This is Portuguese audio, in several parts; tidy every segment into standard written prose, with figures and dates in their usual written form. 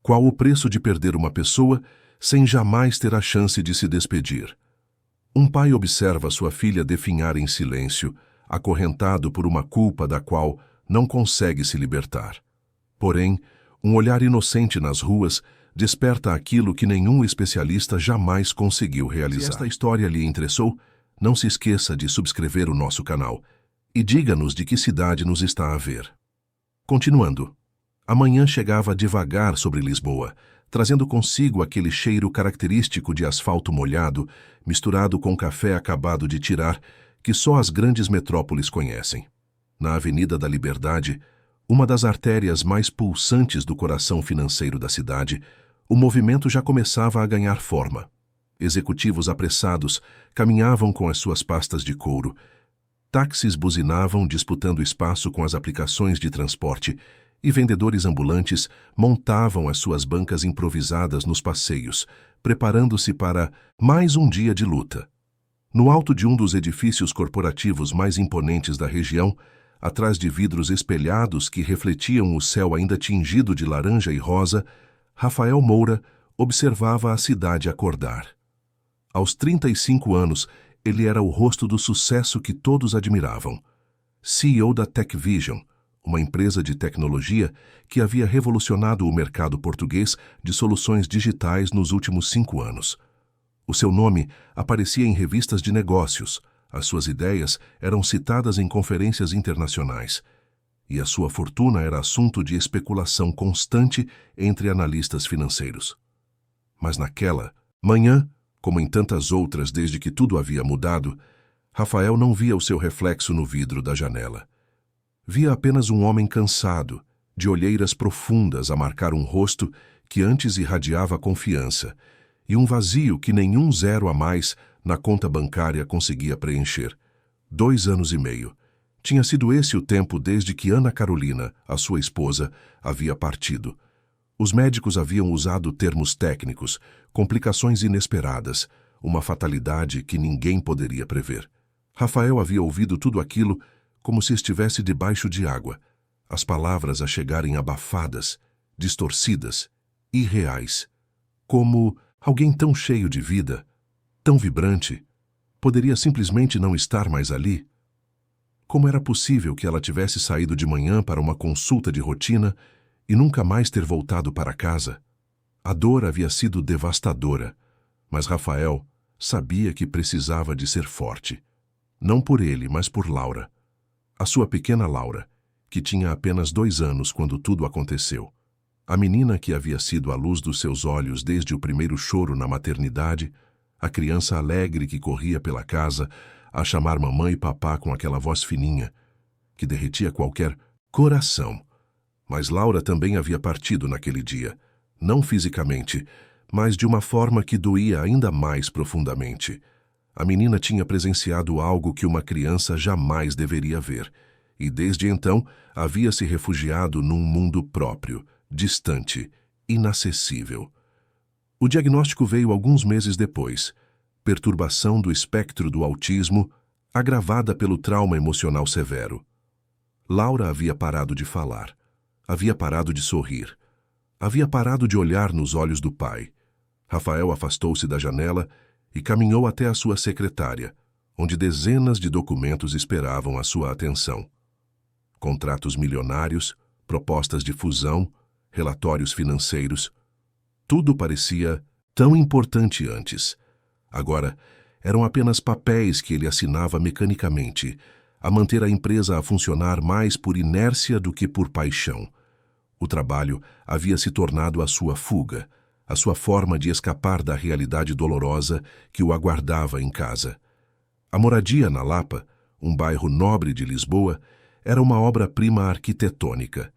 Qual o preço de perder uma pessoa sem jamais ter a chance de se despedir? Um pai observa sua filha definhar em silêncio, acorrentado por uma culpa da qual não consegue se libertar. Porém, um olhar inocente nas ruas desperta aquilo que nenhum especialista jamais conseguiu realizar. Se esta história lhe interessou, não se esqueça de subscrever o nosso canal e diga-nos de que cidade nos está a ver. Continuando. A manhã chegava devagar sobre Lisboa, trazendo consigo aquele cheiro característico de asfalto molhado, misturado com café acabado de tirar, que só as grandes metrópoles conhecem. Na Avenida da Liberdade, uma das artérias mais pulsantes do coração financeiro da cidade, o movimento já começava a ganhar forma. Executivos apressados caminhavam com as suas pastas de couro. Táxis buzinavam disputando espaço com as aplicações de transporte e vendedores ambulantes montavam as suas bancas improvisadas nos passeios, preparando-se para mais um dia de luta. No alto de um dos edifícios corporativos mais imponentes da região, atrás de vidros espelhados que refletiam o céu ainda tingido de laranja e rosa, Rafael Moura observava a cidade acordar. Aos 35 anos, ele era o rosto do sucesso que todos admiravam. CEO da TechVision, uma empresa de tecnologia que havia revolucionado o mercado português de soluções digitais nos últimos 5 anos. O seu nome aparecia em revistas de negócios, as suas ideias eram citadas em conferências internacionais, e a sua fortuna era assunto de especulação constante entre analistas financeiros. Mas naquela manhã, como em tantas outras desde que tudo havia mudado, Rafael não via o seu reflexo no vidro da janela. Via apenas um homem cansado, de olheiras profundas a marcar um rosto que antes irradiava confiança, e um vazio que nenhum zero a mais na conta bancária conseguia preencher. 2 anos e meio. Tinha sido esse o tempo desde que Ana Carolina, a sua esposa, havia partido. Os médicos haviam usado termos técnicos, complicações inesperadas, uma fatalidade que ninguém poderia prever. Rafael havia ouvido tudo aquilo como se estivesse debaixo de água, as palavras a chegarem abafadas, distorcidas, irreais. Como alguém tão cheio de vida, tão vibrante, poderia simplesmente não estar mais ali? Como era possível que ela tivesse saído de manhã para uma consulta de rotina e nunca mais ter voltado para casa? A dor havia sido devastadora, mas Rafael sabia que precisava de ser forte. Não por ele, mas por Laura. A sua pequena Laura, que tinha apenas 2 anos quando tudo aconteceu. A menina que havia sido a luz dos seus olhos desde o primeiro choro na maternidade, a criança alegre que corria pela casa a chamar mamãe e papá com aquela voz fininha, que derretia qualquer coração. Mas Laura também havia partido naquele dia, não fisicamente, mas de uma forma que doía ainda mais profundamente. A menina tinha presenciado algo que uma criança jamais deveria ver, e desde então havia se refugiado num mundo próprio, distante, inacessível. O diagnóstico veio alguns meses depois. Perturbação do espectro do autismo, agravada pelo trauma emocional severo. Laura havia parado de falar. Havia parado de sorrir. Havia parado de olhar nos olhos do pai. Rafael afastou-se da janela e caminhou até a sua secretária, onde dezenas de documentos esperavam a sua atenção. Contratos milionários, propostas de fusão, relatórios financeiros. Tudo parecia tão importante antes. Agora, eram apenas papéis que ele assinava mecanicamente, a manter a empresa a funcionar mais por inércia do que por paixão. O trabalho havia se tornado a sua fuga, a sua forma de escapar da realidade dolorosa que o aguardava em casa. A moradia na Lapa, um bairro nobre de Lisboa, era uma obra-prima arquitetônica.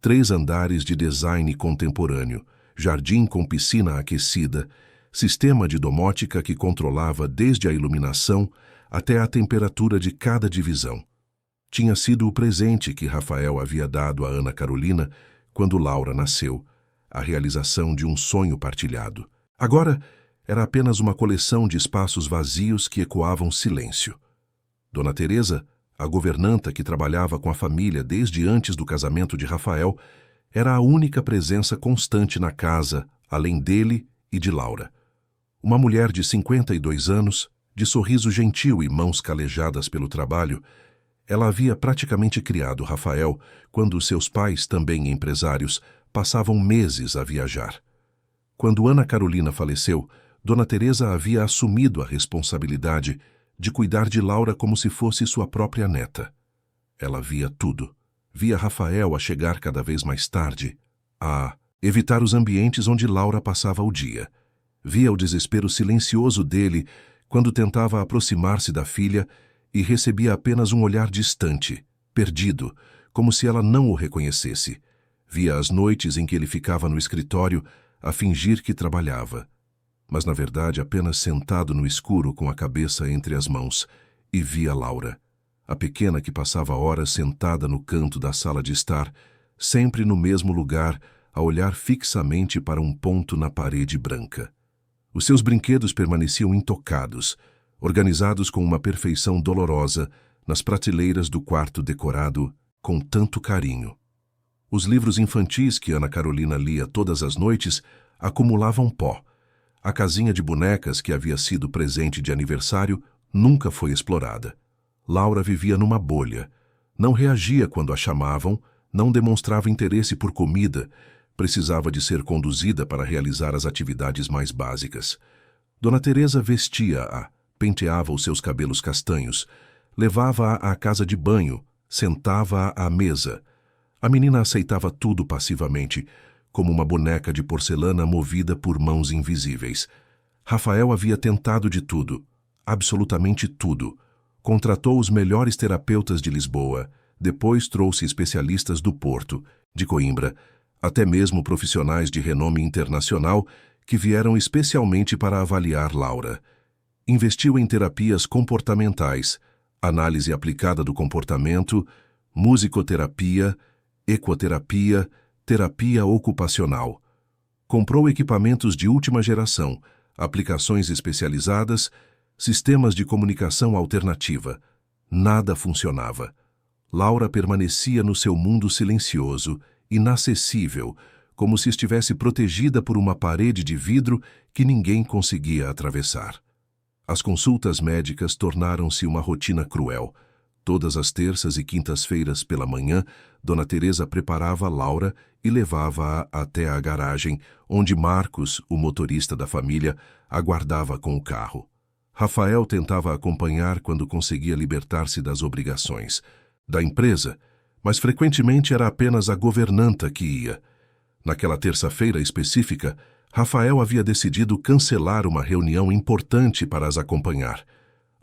3 andares de design contemporâneo, jardim com piscina aquecida, sistema de domótica que controlava desde a iluminação até a temperatura de cada divisão. Tinha sido o presente que Rafael havia dado a Ana Carolina quando Laura nasceu, a realização de um sonho partilhado. Agora, era apenas uma coleção de espaços vazios que ecoavam silêncio. Dona Teresa, a governanta que trabalhava com a família desde antes do casamento de Rafael, Era a única presença constante na casa, além dele e de Laura. Uma mulher de 52 anos, de sorriso gentil e mãos calejadas pelo trabalho, ela havia praticamente criado Rafael quando seus pais, também empresários, passavam meses a viajar. Quando Ana Carolina faleceu, Dona Teresa havia assumido a responsabilidade de cuidar de Laura como se fosse sua própria neta. Ela via tudo. Via Rafael a chegar cada vez mais tarde, a evitar os ambientes onde Laura passava o dia. Via o desespero silencioso dele quando tentava aproximar-se da filha e recebia apenas um olhar distante, perdido, como se ela não o reconhecesse. Via as noites em que ele ficava no escritório a fingir que trabalhava, mas na verdade apenas sentado no escuro com a cabeça entre as mãos, e via Laura, a pequena que passava horas sentada no canto da sala de estar, sempre no mesmo lugar, a olhar fixamente para um ponto na parede branca. Os seus brinquedos permaneciam intocados, organizados com uma perfeição dolorosa nas prateleiras do quarto decorado com tanto carinho. Os livros infantis que Ana Carolina lia todas as noites acumulavam pó. A casinha de bonecas que havia sido presente de aniversário nunca foi explorada. Laura vivia numa bolha. Não reagia quando a chamavam, não demonstrava interesse por comida, precisava de ser conduzida para realizar as atividades mais básicas. Dona Teresa vestia-a, penteava os seus cabelos castanhos, levava-a à casa de banho, sentava-a à mesa. A menina aceitava tudo passivamente, como uma boneca de porcelana movida por mãos invisíveis. Rafael havia tentado de tudo, absolutamente tudo. Contratou os melhores terapeutas de Lisboa, depois trouxe especialistas do Porto, de Coimbra, até mesmo profissionais de renome internacional que vieram especialmente para avaliar Laura. Investiu em terapias comportamentais, análise aplicada do comportamento, musicoterapia, ecoterapia, terapia ocupacional. Comprou equipamentos de última geração, aplicações especializadas, sistemas de comunicação alternativa. Nada funcionava. Laura permanecia no seu mundo silencioso, inacessível, como se estivesse protegida por uma parede de vidro que ninguém conseguia atravessar. As consultas médicas tornaram-se uma rotina cruel. Todas as terças e quintas-feiras pela manhã, Dona Teresa preparava Laura e levava-a até a garagem, onde Marcos, o motorista da família, aguardava com o carro. Rafael tentava acompanhar quando conseguia libertar-se das obrigações da empresa, mas frequentemente era apenas a governanta que ia. Naquela terça-feira específica, Rafael havia decidido cancelar uma reunião importante para as acompanhar.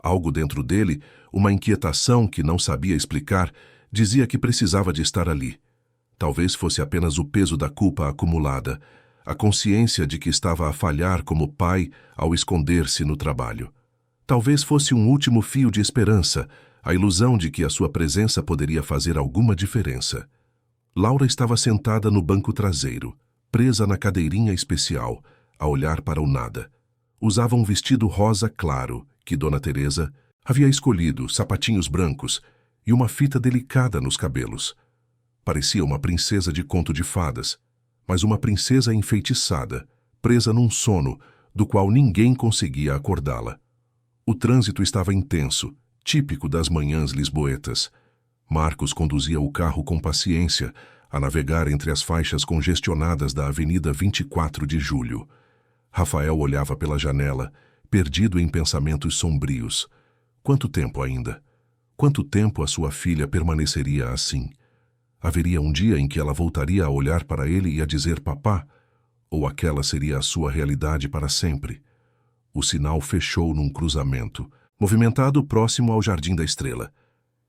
Algo dentro dele, uma inquietação que não sabia explicar, dizia que precisava de estar ali. Talvez fosse apenas o peso da culpa acumulada, a consciência de que estava a falhar como pai ao esconder-se no trabalho. Talvez fosse um último fio de esperança, a ilusão de que a sua presença poderia fazer alguma diferença. Laura estava sentada no banco traseiro, presa na cadeirinha especial, a olhar para o nada. Usava um vestido rosa claro, que Dona Teresa havia escolhido, sapatinhos brancos e uma fita delicada nos cabelos. Parecia uma princesa de conto de fadas, mas uma princesa enfeitiçada, presa num sono do qual ninguém conseguia acordá-la. O trânsito estava intenso, típico das manhãs lisboetas. Marcos conduzia o carro com paciência, a navegar entre as faixas congestionadas da Avenida 24 de Julho. Rafael olhava pela janela, perdido em pensamentos sombrios. Quanto tempo ainda? Quanto tempo a sua filha permaneceria assim? Haveria um dia em que ela voltaria a olhar para ele e a dizer papá? Ou aquela seria a sua realidade para sempre? O sinal fechou num cruzamento, movimentado próximo ao Jardim da Estrela.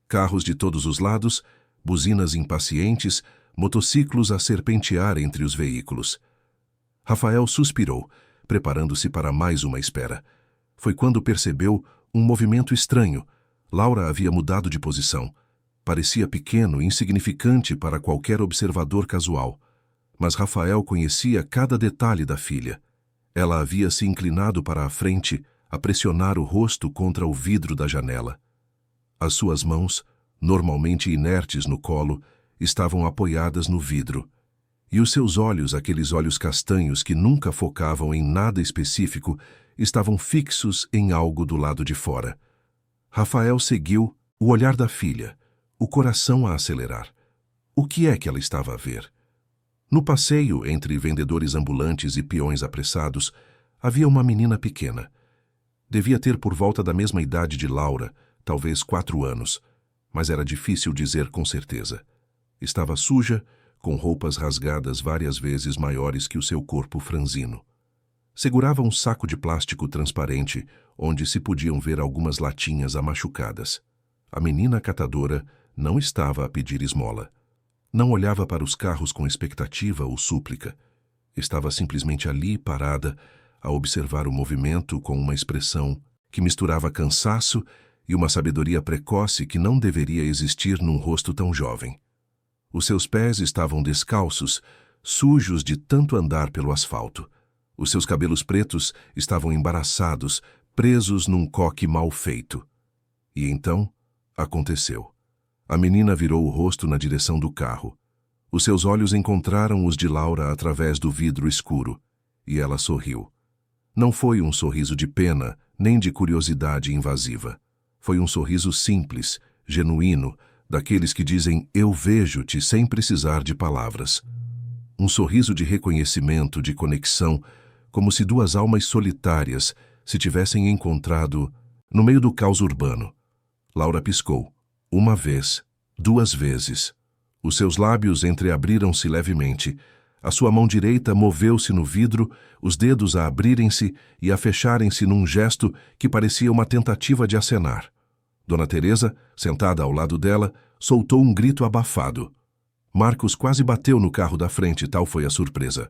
Carros de todos os lados, buzinas impacientes, motociclos a serpentear entre os veículos. Rafael suspirou, preparando-se para mais uma espera. Foi quando percebeu um movimento estranho. Laura havia mudado de posição. Parecia pequeno, insignificante para qualquer observador casual. Mas Rafael conhecia cada detalhe da filha. Ela havia se inclinado para a frente, a pressionar o rosto contra o vidro da janela. As suas mãos, normalmente inertes no colo, estavam apoiadas no vidro. E os seus olhos, aqueles olhos castanhos que nunca focavam em nada específico, estavam fixos em algo do lado de fora. Rafael seguiu o olhar da filha, o coração a acelerar. O que é que ela estava a ver? No passeio, entre vendedores ambulantes e peões apressados, havia uma menina pequena. Devia ter por volta da mesma idade de Laura, talvez 4 anos, mas era difícil dizer com certeza. Estava suja, com roupas rasgadas várias vezes maiores que o seu corpo franzino. Segurava um saco de plástico transparente, onde se podiam ver algumas latinhas amachucadas. A menina catadora não estava a pedir esmola. Não olhava para os carros com expectativa ou súplica. Estava simplesmente ali, parada, a observar o movimento com uma expressão que misturava cansaço e uma sabedoria precoce que não deveria existir num rosto tão jovem. Os seus pés estavam descalços, sujos de tanto andar pelo asfalto. Os seus cabelos pretos estavam embaraçados, presos num coque mal feito. E então, aconteceu. A menina virou o rosto na direção do carro. Os seus olhos encontraram os de Laura através do vidro escuro, e ela sorriu. Não foi um sorriso de pena, nem de curiosidade invasiva. Foi um sorriso simples, genuíno, daqueles que dizem "eu vejo-te" sem precisar de palavras. Um sorriso de reconhecimento, de conexão, como se duas almas solitárias se tivessem encontrado no meio do caos urbano. Laura piscou. 1 vez, 2 vezes. Os seus lábios entreabriram-se levemente. A sua mão direita moveu-se no vidro, os dedos a abrirem-se e a fecharem-se num gesto que parecia uma tentativa de acenar. Dona Teresa, sentada ao lado dela, soltou um grito abafado. Marcos quase bateu no carro da frente, tal foi a surpresa.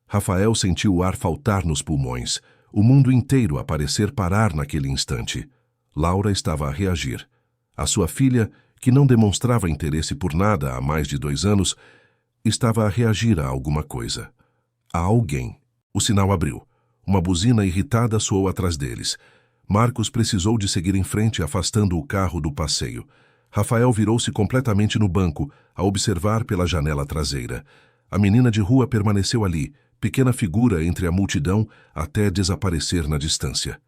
Rafael sentiu o ar faltar nos pulmões, o mundo inteiro a parecer parar naquele instante. Laura estava a reagir. A sua filha, que não demonstrava interesse por nada há mais de 2 anos, estava a reagir a alguma coisa. A alguém. O sinal abriu. Uma buzina irritada soou atrás deles. Marcos precisou de seguir em frente, afastando o carro do passeio. Rafael virou-se completamente no banco, a observar pela janela traseira. A menina de rua permaneceu ali, pequena figura entre a multidão, até desaparecer na distância.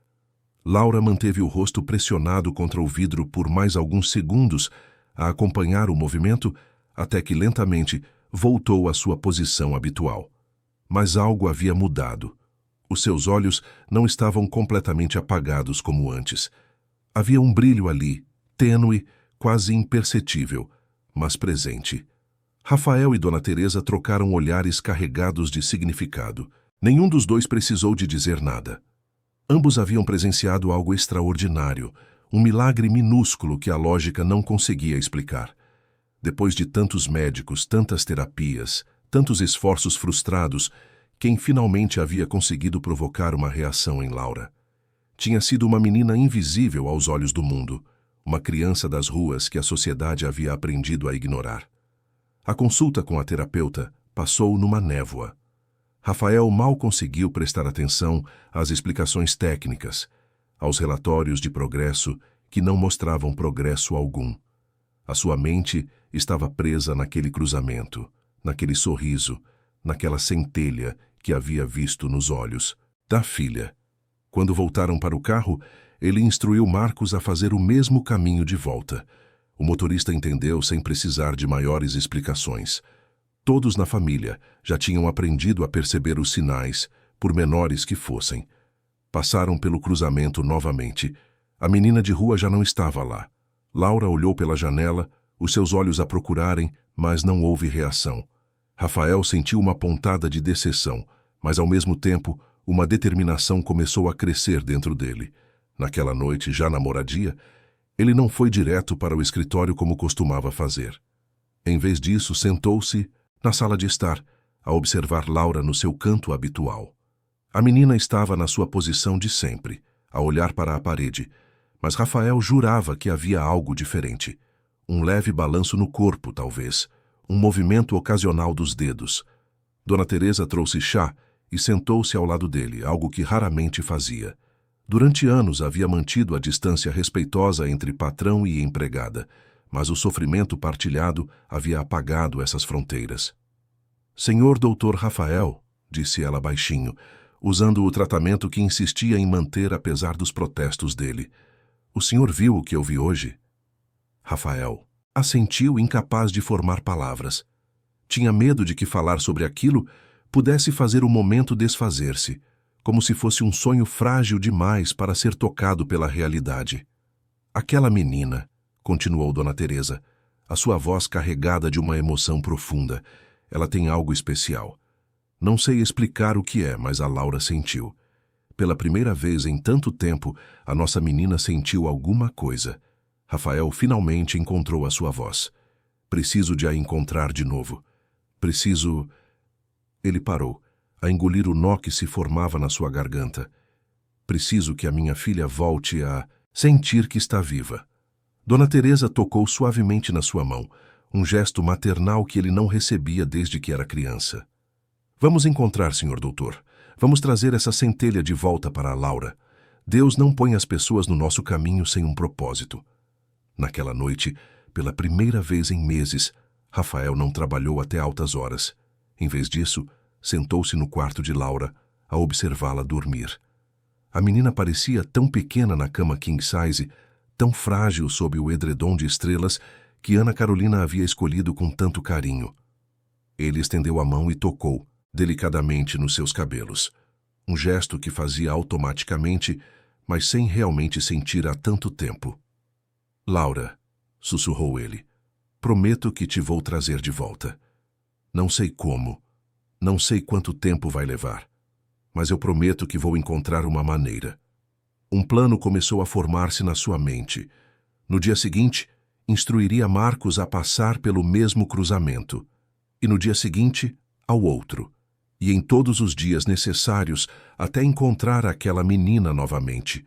Laura manteve o rosto pressionado contra o vidro por mais alguns segundos, a acompanhar o movimento, até que lentamente voltou à sua posição habitual. Mas algo havia mudado. Os seus olhos não estavam completamente apagados como antes. Havia um brilho ali, tênue, quase imperceptível, mas presente. Rafael e Dona Teresa trocaram olhares carregados de significado. Nenhum dos dois precisou de dizer nada. Ambos haviam presenciado algo extraordinário, um milagre minúsculo que a lógica não conseguia explicar. Depois de tantos médicos, tantas terapias, tantos esforços frustrados, quem finalmente havia conseguido provocar uma reação em Laura? Tinha sido uma menina invisível aos olhos do mundo, uma criança das ruas que a sociedade havia aprendido a ignorar. A consulta com a terapeuta passou numa névoa. Rafael mal conseguiu prestar atenção às explicações técnicas, aos relatórios de progresso que não mostravam progresso algum. A sua mente estava presa naquele cruzamento, naquele sorriso, naquela centelha que havia visto nos olhos da filha. Quando voltaram para o carro, ele instruiu Marcos a fazer o mesmo caminho de volta. O motorista entendeu sem precisar de maiores explicações. Todos na família já tinham aprendido a perceber os sinais, por menores que fossem. Passaram pelo cruzamento novamente. A menina de rua já não estava lá. Laura olhou pela janela, os seus olhos a procurarem, mas não houve reação. Rafael sentiu uma pontada de decepção, mas ao mesmo tempo, uma determinação começou a crescer dentro dele. Naquela noite, já na moradia, ele não foi direto para o escritório como costumava fazer. Em vez disso, sentou-se na sala de estar, a observar Laura no seu canto habitual. A menina estava na sua posição de sempre, a olhar para a parede, mas Rafael jurava que havia algo diferente. Um leve balanço no corpo, talvez, um movimento ocasional dos dedos. Dona Teresa trouxe chá e sentou-se ao lado dele, algo que raramente fazia. Durante anos havia mantido a distância respeitosa entre patrão e empregada, mas o sofrimento partilhado havia apagado essas fronteiras. Senhor Doutor Rafael, disse ela baixinho, usando o tratamento que insistia em manter apesar dos protestos dele. O senhor viu o que eu vi hoje? Rafael assentiu, incapaz de formar palavras. Tinha medo de que falar sobre aquilo pudesse fazer o momento desfazer-se, como se fosse um sonho frágil demais para ser tocado pela realidade. Aquela menina, continuou Dona Teresa, a sua voz carregada de uma emoção profunda. Ela tem algo especial. Não sei explicar o que é, mas a Laura sentiu. Pela primeira vez em tanto tempo, a nossa menina sentiu alguma coisa. Rafael finalmente encontrou a sua voz. Preciso de a encontrar de novo. Preciso... Ele parou, a engolir o nó que se formava na sua garganta. Preciso que a minha filha volte a sentir que está viva. Dona Teresa tocou suavemente na sua mão, um gesto maternal que ele não recebia desde que era criança. Vamos encontrar, senhor doutor. Vamos trazer essa centelha de volta para a Laura. Deus não põe as pessoas no nosso caminho sem um propósito. Naquela noite, pela primeira vez em meses, Rafael não trabalhou até altas horas. Em vez disso, sentou-se no quarto de Laura, a observá-la dormir. A menina parecia tão pequena na cama king size, tão frágil sob o edredom de estrelas que Ana Carolina havia escolhido com tanto carinho. Ele estendeu a mão e tocou, delicadamente, nos seus cabelos. Um gesto que fazia automaticamente, mas sem realmente sentir há tanto tempo. Laura, sussurrou ele, prometo que te vou trazer de volta. Não sei como, não sei quanto tempo vai levar, mas eu prometo que vou encontrar uma maneira. Um plano começou a formar-se na sua mente. No dia seguinte, instruiria Marcos a passar pelo mesmo cruzamento, e no dia seguinte, ao outro, e em todos os dias necessários até encontrar aquela menina novamente.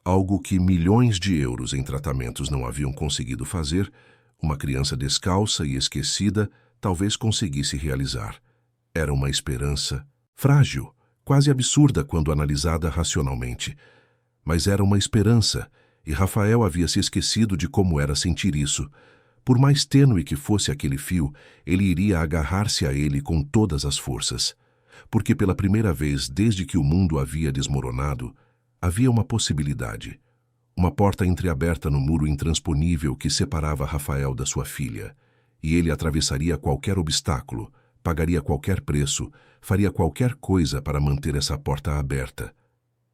Algo que milhões de euros em tratamentos não haviam conseguido fazer, uma criança descalça e esquecida talvez conseguisse realizar. Era uma esperança frágil, quase absurda quando analisada racionalmente. Mas era uma esperança, e Rafael havia se esquecido de como era sentir isso. Por mais tênue que fosse aquele fio, ele iria agarrar-se a ele com todas as forças. Porque pela primeira vez desde que o mundo havia desmoronado, havia uma possibilidade. Uma porta entreaberta no muro intransponível que separava Rafael da sua filha. E ele atravessaria qualquer obstáculo, pagaria qualquer preço, faria qualquer coisa para manter essa porta aberta.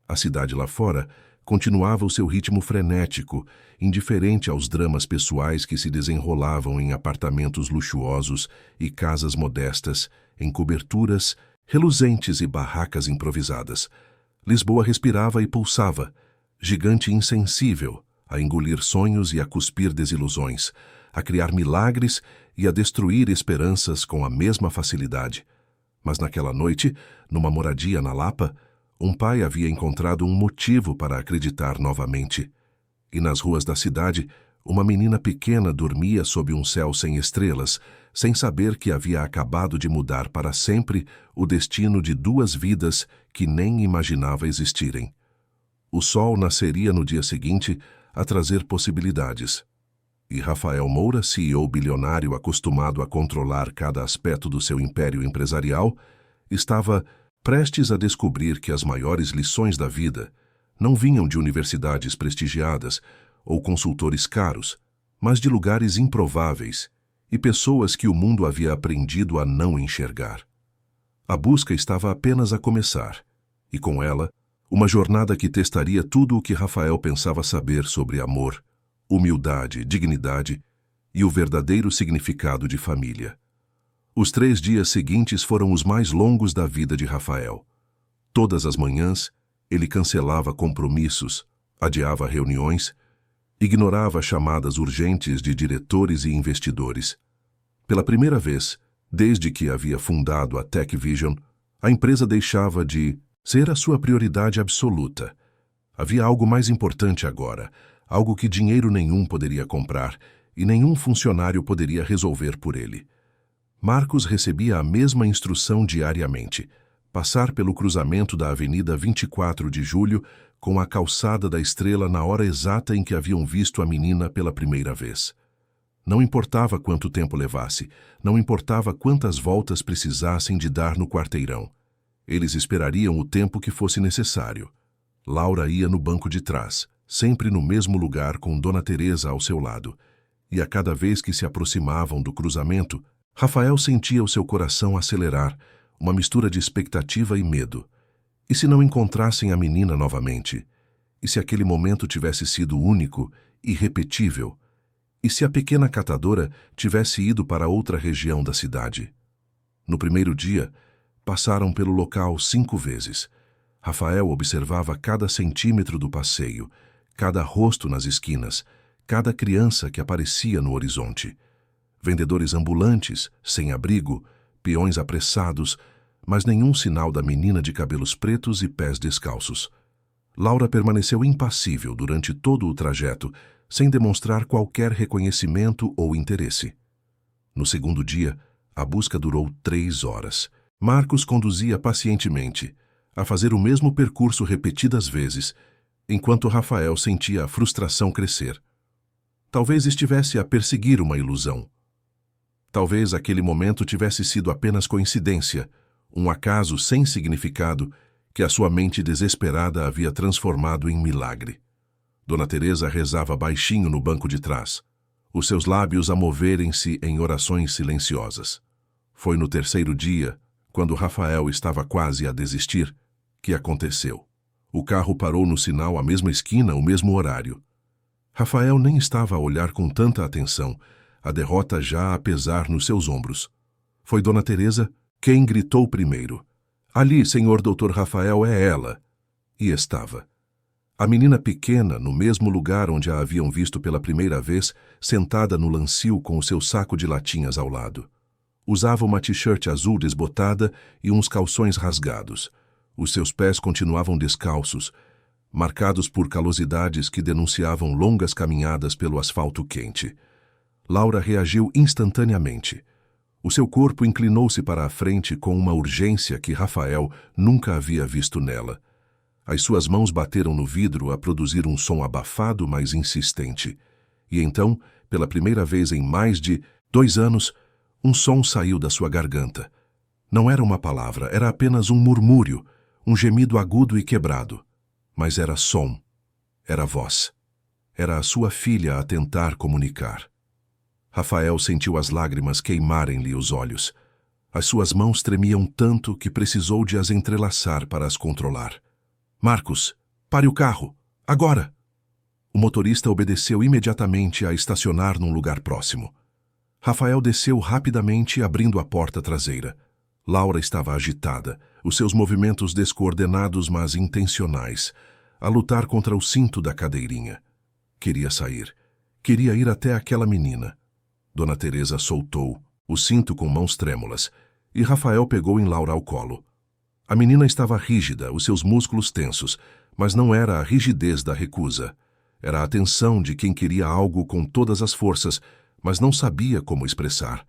A cidade lá fora continuava o seu ritmo frenético, indiferente aos dramas pessoais que se desenrolavam em apartamentos luxuosos e casas modestas, em coberturas reluzentes e barracas improvisadas. Lisboa respirava e pulsava, gigante insensível, a engolir sonhos e a cuspir desilusões, a criar milagres e a destruir esperanças com a mesma facilidade. Mas naquela noite, numa moradia na Lapa, um pai havia encontrado um motivo para acreditar novamente. E nas ruas da cidade, uma menina pequena dormia sob um céu sem estrelas, sem saber que havia acabado de mudar para sempre o destino de duas vidas que nem imaginava existirem. O sol nasceria no dia seguinte a trazer possibilidades. E Rafael Moura, CEO bilionário acostumado a controlar cada aspecto do seu império empresarial, estava prestes a descobrir que as maiores lições da vida não vinham de universidades prestigiadas ou consultores caros, mas de lugares improváveis e pessoas que o mundo havia aprendido a não enxergar. A busca estava apenas a começar, e com ela, uma jornada que testaria tudo o que Rafael pensava saber sobre amor, humildade, dignidade e o verdadeiro significado de família. Os 3 dias seguintes foram os mais longos da vida de Rafael. Todas as manhãs, ele cancelava compromissos, adiava reuniões, ignorava chamadas urgentes de diretores e investidores. Pela primeira vez, desde que havia fundado a Tech Vision, a empresa deixava de ser a sua prioridade absoluta. Havia algo mais importante agora, algo que dinheiro nenhum poderia comprar e nenhum funcionário poderia resolver por ele. Marcos recebia a mesma instrução diariamente: passar pelo cruzamento da Avenida 24 de Julho com a calçada da Estrela na hora exata em que haviam visto a menina pela primeira vez. Não importava quanto tempo levasse, não importava quantas voltas precisassem de dar no quarteirão. Eles esperariam o tempo que fosse necessário. Laura ia no banco de trás, sempre no mesmo lugar com Dona Teresa ao seu lado. E a cada vez que se aproximavam do cruzamento, Rafael sentia o seu coração acelerar, uma mistura de expectativa e medo. E se não encontrassem a menina novamente? E se aquele momento tivesse sido único, irrepetível? E se a pequena catadora tivesse ido para outra região da cidade? No primeiro dia, passaram pelo local 5 vezes. Rafael observava cada centímetro do passeio, cada rosto nas esquinas, cada criança que aparecia no horizonte. Vendedores ambulantes, sem abrigo, peões apressados, mas nenhum sinal da menina de cabelos pretos e pés descalços. Laura permaneceu impassível durante todo o trajeto, sem demonstrar qualquer reconhecimento ou interesse. No segundo dia, a busca durou 3 horas. Marcos conduzia pacientemente, a fazer o mesmo percurso repetidas vezes, enquanto Rafael sentia a frustração crescer. Talvez estivesse a perseguir uma ilusão. Talvez aquele momento tivesse sido apenas coincidência, um acaso sem significado que a sua mente desesperada havia transformado em milagre. Dona Teresa rezava baixinho no banco de trás, os seus lábios a moverem-se em orações silenciosas. Foi no terceiro dia, quando Rafael estava quase a desistir, que aconteceu. O carro parou no sinal à mesma esquina, o mesmo horário. Rafael nem estava a olhar com tanta atenção, a derrota já a pesar nos seus ombros. Foi Dona Teresa quem gritou primeiro. Ali, senhor doutor Rafael, é ela. E estava. A menina pequena, no mesmo lugar onde a haviam visto pela primeira vez, sentada no lancio com o seu saco de latinhas ao lado. Usava uma t-shirt azul desbotada e uns calções rasgados. Os seus pés continuavam descalços, marcados por calosidades que denunciavam longas caminhadas pelo asfalto quente. Laura reagiu instantaneamente. O seu corpo inclinou-se para a frente com uma urgência que Rafael nunca havia visto nela. As suas mãos bateram no vidro a produzir um som abafado, mas insistente. E então, pela primeira vez em mais de 2 anos, um som saiu da sua garganta. Não era uma palavra, era apenas um murmúrio, um gemido agudo e quebrado. Mas era som, era voz. Era a sua filha a tentar comunicar. Rafael sentiu as lágrimas queimarem-lhe os olhos. As suas mãos tremiam tanto que precisou de as entrelaçar para as controlar. Marcos, pare o carro! Agora! O motorista obedeceu imediatamente a estacionar num lugar próximo. Rafael desceu rapidamente, abrindo a porta traseira. Laura estava agitada, os seus movimentos descoordenados, mas intencionais, a lutar contra o cinto da cadeirinha. Queria sair. Queria ir até aquela menina. Dona Teresa soltou o cinto com mãos trêmulas, e Rafael pegou em Laura ao colo. A menina estava rígida, os seus músculos tensos, mas não era a rigidez da recusa. Era a tensão de quem queria algo com todas as forças, mas não sabia como expressar.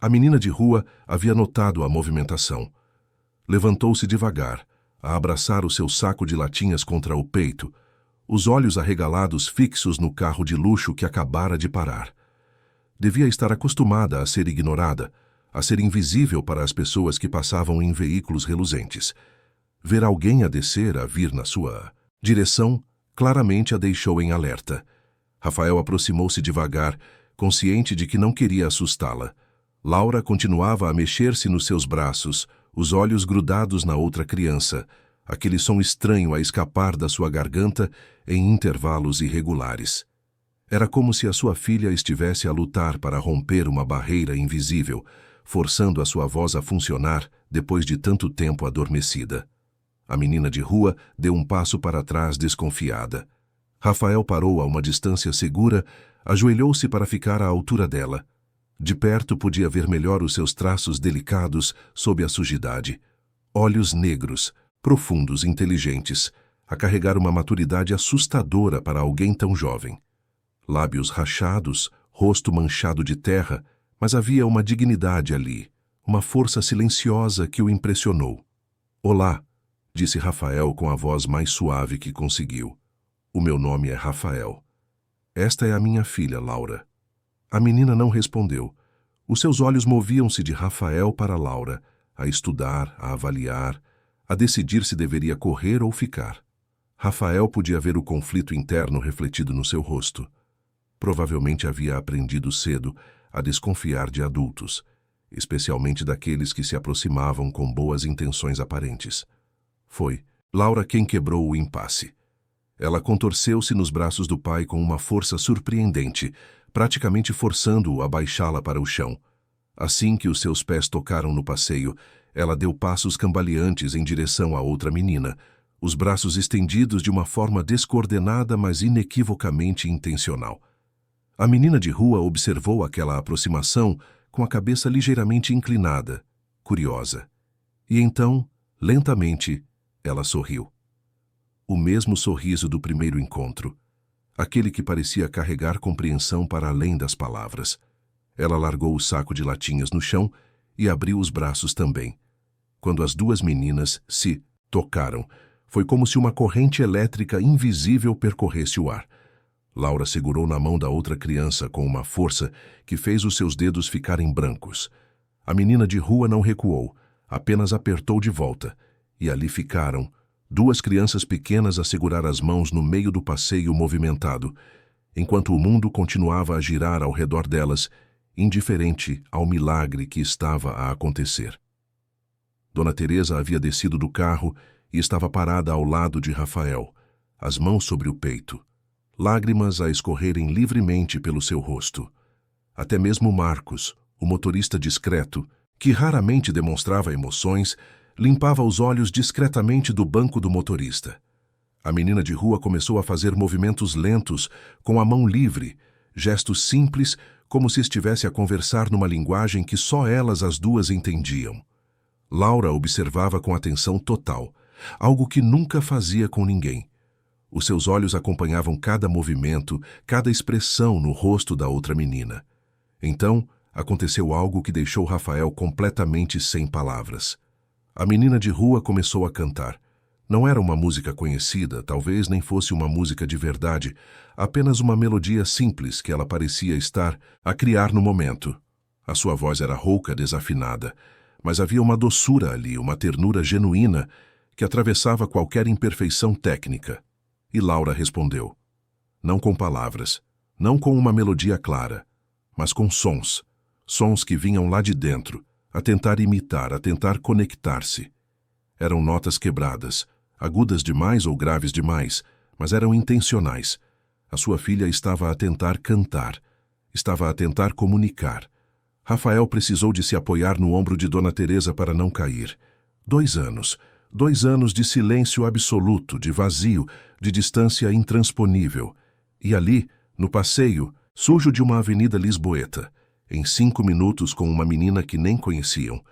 A menina de rua havia notado a movimentação. Levantou-se devagar, a abraçar o seu saco de latinhas contra o peito, os olhos arregalados fixos no carro de luxo que acabara de parar. Devia estar acostumada a ser ignorada, a ser invisível para as pessoas que passavam em veículos reluzentes. Ver alguém a descer, a vir na sua direção, claramente a deixou em alerta. Rafael aproximou-se devagar, consciente de que não queria assustá-la. Laura continuava a mexer-se nos seus braços, os olhos grudados na outra criança, aquele som estranho a escapar da sua garganta em intervalos irregulares. Era como se a sua filha estivesse a lutar para romper uma barreira invisível, forçando a sua voz a funcionar depois de tanto tempo adormecida. A menina de rua deu um passo para trás desconfiada. Rafael parou a uma distância segura, ajoelhou-se para ficar à altura dela. De perto podia ver melhor os seus traços delicados sob a sujidade. Olhos negros, profundos, inteligentes, a carregar uma maturidade assustadora para alguém tão jovem. Lábios rachados, rosto manchado de terra, mas havia uma dignidade ali, uma força silenciosa que o impressionou. Olá, disse Rafael com a voz mais suave que conseguiu. O meu nome é Rafael. Esta é a minha filha, Laura. A menina não respondeu. Os seus olhos moviam-se de Rafael para Laura, a estudar, a avaliar, a decidir se deveria correr ou ficar. Rafael podia ver o conflito interno refletido no seu rosto. Provavelmente havia aprendido cedo a desconfiar de adultos, especialmente daqueles que se aproximavam com boas intenções aparentes. Foi Laura quem quebrou o impasse. Ela contorceu-se nos braços do pai com uma força surpreendente, praticamente forçando-o a baixá-la para o chão. Assim que os seus pés tocaram no passeio, ela deu passos cambaleantes em direção à outra menina, os braços estendidos de uma forma descoordenada, mas inequivocamente intencional. A menina de rua observou aquela aproximação com a cabeça ligeiramente inclinada, curiosa. E então, lentamente, ela sorriu. O mesmo sorriso do primeiro encontro, aquele que parecia carregar compreensão para além das palavras. Ela largou o saco de latinhas no chão e abriu os braços também. Quando as duas meninas se tocaram, foi como se uma corrente elétrica invisível percorresse o ar. Laura segurou na mão da outra criança com uma força que fez os seus dedos ficarem brancos. A menina de rua não recuou, apenas apertou de volta, e ali ficaram, duas crianças pequenas a segurar as mãos no meio do passeio movimentado, enquanto o mundo continuava a girar ao redor delas, indiferente ao milagre que estava a acontecer. Dona Teresa havia descido do carro e estava parada ao lado de Rafael, as mãos sobre o peito, lágrimas a escorrerem livremente pelo seu rosto. Até mesmo Marcos, o motorista discreto, que raramente demonstrava emoções, limpava os olhos discretamente do banco do motorista. A menina de rua começou a fazer movimentos lentos, com a mão livre, gestos simples, como se estivesse a conversar numa linguagem que só elas as duas entendiam. Laura observava com atenção total, algo que nunca fazia com ninguém. Os seus olhos acompanhavam cada movimento, cada expressão no rosto da outra menina. Então, aconteceu algo que deixou Rafael completamente sem palavras. A menina de rua começou a cantar. Não era uma música conhecida, talvez nem fosse uma música de verdade, apenas uma melodia simples que ela parecia estar a criar no momento. A sua voz era rouca, desafinada, mas havia uma doçura ali, uma ternura genuína que atravessava qualquer imperfeição técnica. E Laura respondeu. Não com palavras, não com uma melodia clara, mas com sons. Sons que vinham lá de dentro, a tentar imitar, a tentar conectar-se. Eram notas quebradas, agudas demais ou graves demais, mas eram intencionais. A sua filha estava a tentar cantar, estava a tentar comunicar. Rafael precisou de se apoiar no ombro de Dona Teresa para não cair. 2 anos. 2 anos de silêncio absoluto, de vazio, de distância intransponível. E ali, no passeio, sujo de uma avenida lisboeta, em 5 minutos com uma menina que nem conheciam,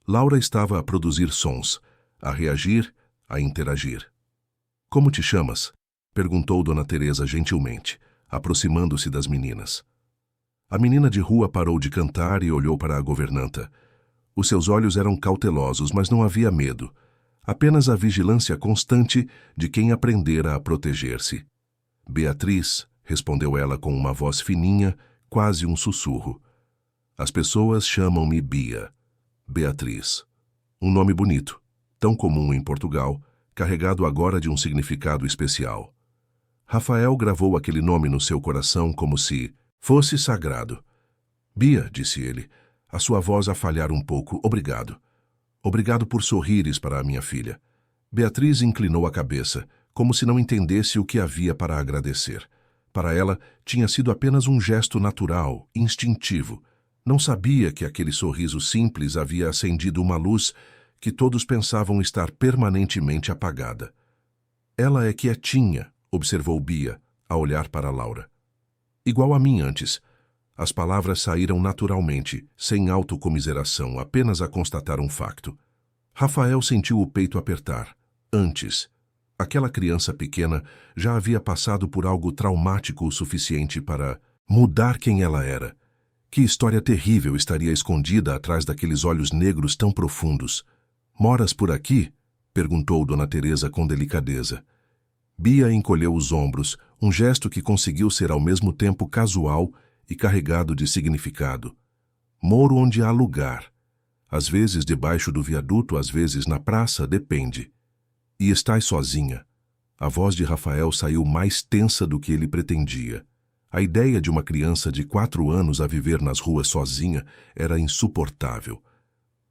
Laura estava a produzir sons, a reagir, a interagir. Como te chamas? Perguntou Dona Teresa gentilmente, aproximando-se das meninas. A menina de rua parou de cantar e olhou para a governanta. Os seus olhos eram cautelosos, mas não havia medo. Apenas a vigilância constante de quem aprendera a proteger-se. Beatriz, respondeu ela com uma voz fininha, quase um sussurro. As pessoas chamam-me Bia. Beatriz. Um nome bonito, tão comum em Portugal, carregado agora de um significado especial. Rafael gravou aquele nome no seu coração como se fosse sagrado. Bia, disse ele, a sua voz a falhar um pouco, obrigado. Obrigado por sorrires para a minha filha. Beatriz inclinou a cabeça, como se não entendesse o que havia para agradecer. Para ela, tinha sido apenas um gesto natural, instintivo. Não sabia que aquele sorriso simples havia acendido uma luz que todos pensavam estar permanentemente apagada. Ela é quietinha, observou Bia, a olhar para Laura. Igual a mim antes. As palavras saíram naturalmente, sem autocomiseração, apenas a constatar um facto. Rafael sentiu o peito apertar. Antes, aquela criança pequena já havia passado por algo traumático o suficiente para mudar quem ela era. Que história terrível estaria escondida atrás daqueles olhos negros tão profundos. Moras por aqui? Perguntou Dona Teresa com delicadeza. Bia encolheu os ombros, um gesto que conseguiu ser ao mesmo tempo casual e carregado de significado. Moro onde há lugar. Às vezes debaixo do viaduto, às vezes na praça, depende. E estás sozinha. A voz de Rafael saiu mais tensa do que ele pretendia. A ideia de uma criança de 4 anos a viver nas ruas sozinha era insuportável.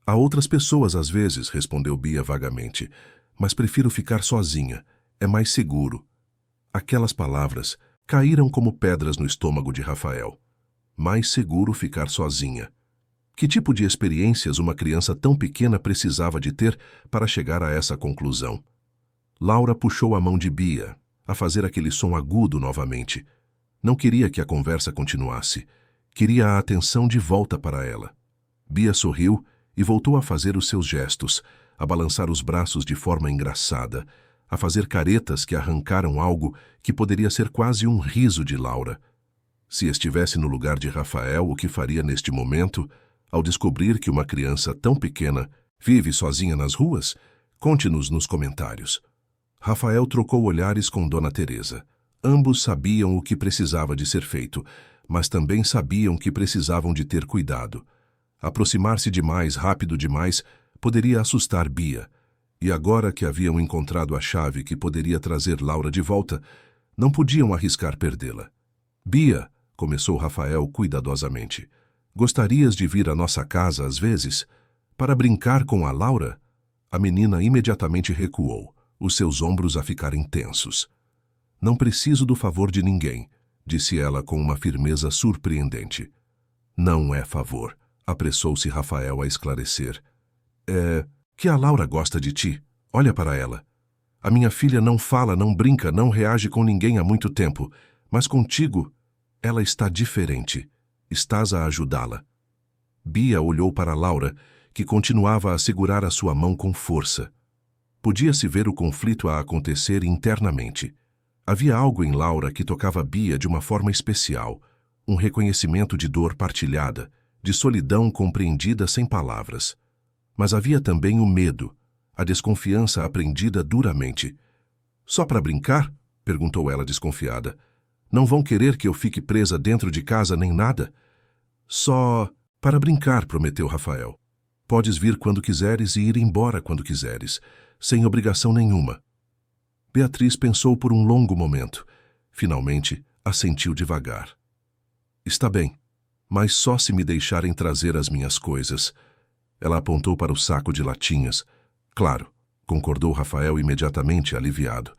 Há outras pessoas às vezes, respondeu Bia vagamente, mas prefiro ficar sozinha. É mais seguro. Aquelas palavras caíram como pedras no estômago de Rafael. Mais seguro ficar sozinha. Que tipo de experiências uma criança tão pequena precisava de ter para chegar a essa conclusão? Laura puxou a mão de Bia, a fazer aquele som agudo novamente. Não queria que a conversa continuasse. Queria a atenção de volta para ela. Bia sorriu e voltou a fazer os seus gestos, a balançar os braços de forma engraçada, a fazer caretas que arrancaram algo que poderia ser quase um riso de Laura. Se estivesse no lugar de Rafael, o que faria neste momento, ao descobrir que uma criança tão pequena vive sozinha nas ruas? Conte-nos nos comentários. Rafael trocou olhares com Dona Teresa. Ambos sabiam o que precisava de ser feito, mas também sabiam que precisavam de ter cuidado. Aproximar-se demais, rápido demais, poderia assustar Bia. E agora que haviam encontrado a chave que poderia trazer Laura de volta, não podiam arriscar perdê-la. Bia, começou Rafael cuidadosamente, gostarias de vir à nossa casa às vezes, para brincar com a Laura? A menina imediatamente recuou, os seus ombros a ficarem tensos. Não preciso do favor de ninguém, disse ela com uma firmeza surpreendente. Não é favor, apressou-se Rafael a esclarecer. É que a Laura gosta de ti. Olha para ela. A minha filha não fala, não brinca, não reage com ninguém há muito tempo, mas contigo, ela está diferente. Estás a ajudá-la. Bia olhou para Laura, que continuava a segurar a sua mão com força. Podia-se ver o conflito a acontecer internamente. Havia algo em Laura que tocava Bia de uma forma especial, um reconhecimento de dor partilhada, de solidão compreendida sem palavras. Mas havia também o medo, a desconfiança aprendida duramente. Só para brincar? Perguntou ela desconfiada. Não vão querer que eu fique presa dentro de casa nem nada? Só para brincar, prometeu Rafael. Podes vir quando quiseres e ir embora quando quiseres, sem obrigação nenhuma. Beatriz pensou por um longo momento. Finalmente, assentiu devagar. Está bem, mas só se me deixarem trazer as minhas coisas. Ela apontou para o saco de latinhas. Claro, concordou Rafael imediatamente aliviado.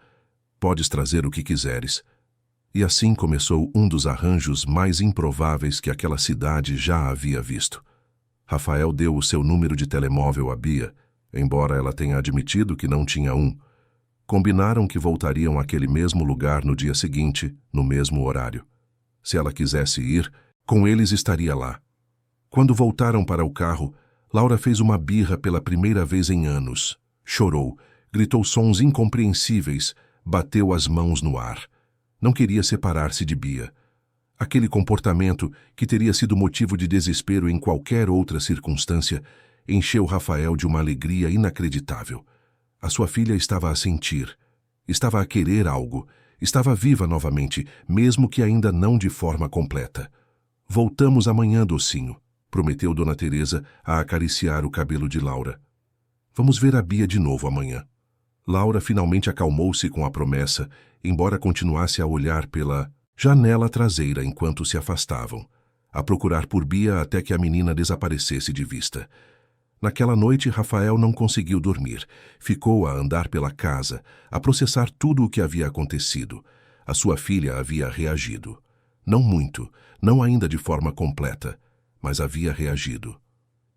Podes trazer o que quiseres. E assim começou um dos arranjos mais improváveis que aquela cidade já havia visto. Rafael deu o seu número de telemóvel a Bia, embora ela tenha admitido que não tinha um. Combinaram que voltariam àquele mesmo lugar no dia seguinte, no mesmo horário. Se ela quisesse ir, com eles estaria lá. Quando voltaram para o carro, Laura fez uma birra pela primeira vez em anos. Chorou, gritou sons incompreensíveis, bateu as mãos no ar. Não queria separar-se de Bia. Aquele comportamento, que teria sido motivo de desespero em qualquer outra circunstância, encheu Rafael de uma alegria inacreditável. A sua filha estava a sentir, estava a querer algo, estava viva novamente, mesmo que ainda não de forma completa. Voltamos amanhã, docinho, prometeu Dona Teresa a acariciar o cabelo de Laura. Vamos ver a Bia de novo amanhã. Laura finalmente acalmou-se com a promessa, embora continuasse a olhar pela janela traseira enquanto se afastavam, a procurar por Bia até que a menina desaparecesse de vista. Naquela noite, Rafael não conseguiu dormir. Ficou a andar pela casa, a processar tudo o que havia acontecido. A sua filha havia reagido. Não muito, não ainda de forma completa, mas havia reagido.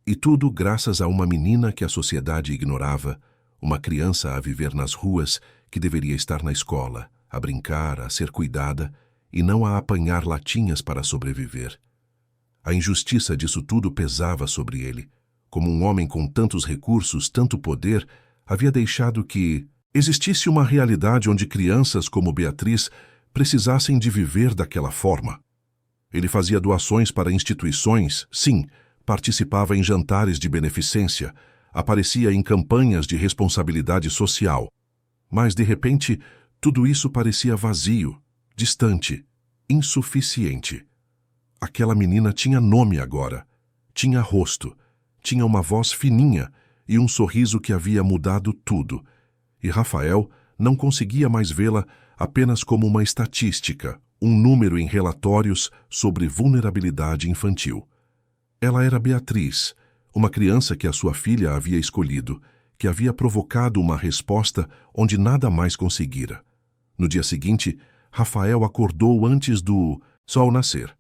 E tudo graças a uma menina que a sociedade ignorava, uma criança a viver nas ruas que deveria estar na escola, a brincar, a ser cuidada e não a apanhar latinhas para sobreviver. A injustiça disso tudo pesava sobre ele. Como um homem com tantos recursos, tanto poder, havia deixado que existisse uma realidade onde crianças como Beatriz precisassem de viver daquela forma. Ele fazia doações para instituições, sim, participava em jantares de beneficência, aparecia em campanhas de responsabilidade social. Mas, de repente, tudo isso parecia vazio, distante, insuficiente. Aquela menina tinha nome agora. Tinha rosto. Tinha uma voz fininha e um sorriso que havia mudado tudo. E Rafael não conseguia mais vê-la apenas como uma estatística, um número em relatórios sobre vulnerabilidade infantil. Ela era Beatriz, uma criança que a sua filha havia escolhido, que havia provocado uma resposta onde nada mais conseguira. No dia seguinte, Rafael acordou antes do sol nascer.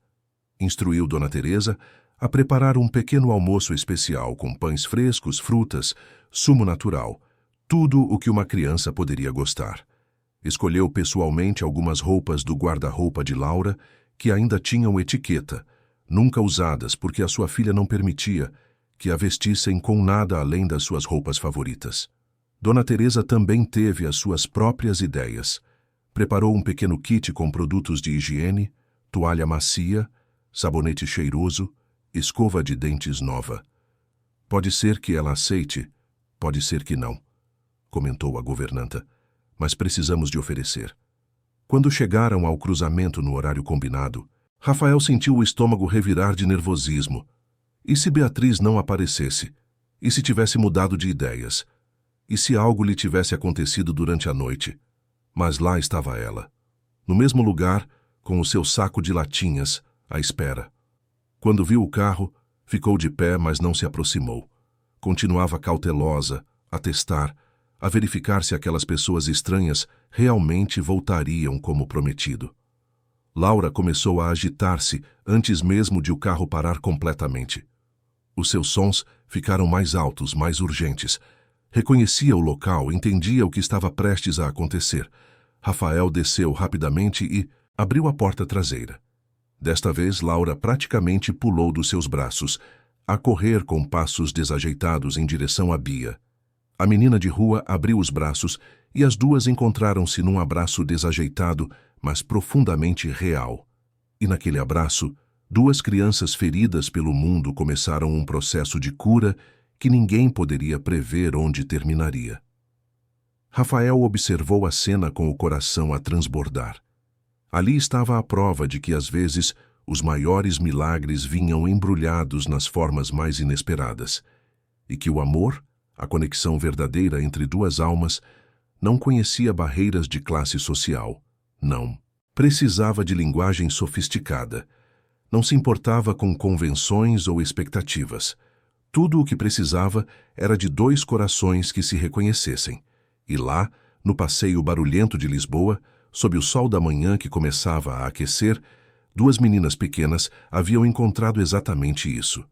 Instruiu Dona Teresa a preparar um pequeno almoço especial com pães frescos, frutas, sumo natural, tudo o que uma criança poderia gostar. Escolheu pessoalmente algumas roupas do guarda-roupa de Laura que ainda tinham etiqueta, nunca usadas porque a sua filha não permitia que a vestissem com nada além das suas roupas favoritas. Dona Teresa também teve as suas próprias ideias. Preparou um pequeno kit com produtos de higiene, toalha macia, sabonete cheiroso, escova de dentes nova. Pode ser que ela aceite, pode ser que não, comentou a governanta, mas precisamos de oferecer. Quando chegaram ao cruzamento no horário combinado, Rafael sentiu o estômago revirar de nervosismo. E se Beatriz não aparecesse? E se tivesse mudado de ideias? E se algo lhe tivesse acontecido durante a noite? Mas lá estava ela, no mesmo lugar, com o seu saco de latinhas, à espera. Quando viu o carro, ficou de pé, mas não se aproximou. Continuava cautelosa, a testar, a verificar se aquelas pessoas estranhas realmente voltariam como prometido. Laura começou a agitar-se antes mesmo de o carro parar completamente. Os seus sons ficaram mais altos, mais urgentes. Reconhecia o local, entendia o que estava prestes a acontecer. Rafael desceu rapidamente e abriu a porta traseira. Desta vez, Laura praticamente pulou dos seus braços, a correr com passos desajeitados em direção a Bia. A menina de rua abriu os braços e as duas encontraram-se num abraço desajeitado, mas profundamente real. E naquele abraço, duas crianças feridas pelo mundo começaram um processo de cura que ninguém poderia prever onde terminaria. Rafael observou a cena com o coração a transbordar. Ali estava a prova de que, às vezes, os maiores milagres vinham embrulhados nas formas mais inesperadas, e que o amor, a conexão verdadeira entre duas almas, não conhecia barreiras de classe social. Não. Precisava de linguagem sofisticada. Não se importava com convenções ou expectativas. Tudo o que precisava era de dois corações que se reconhecessem. E lá, no passeio barulhento de Lisboa, sob o sol da manhã que começava a aquecer, duas meninas pequenas haviam encontrado exatamente isso.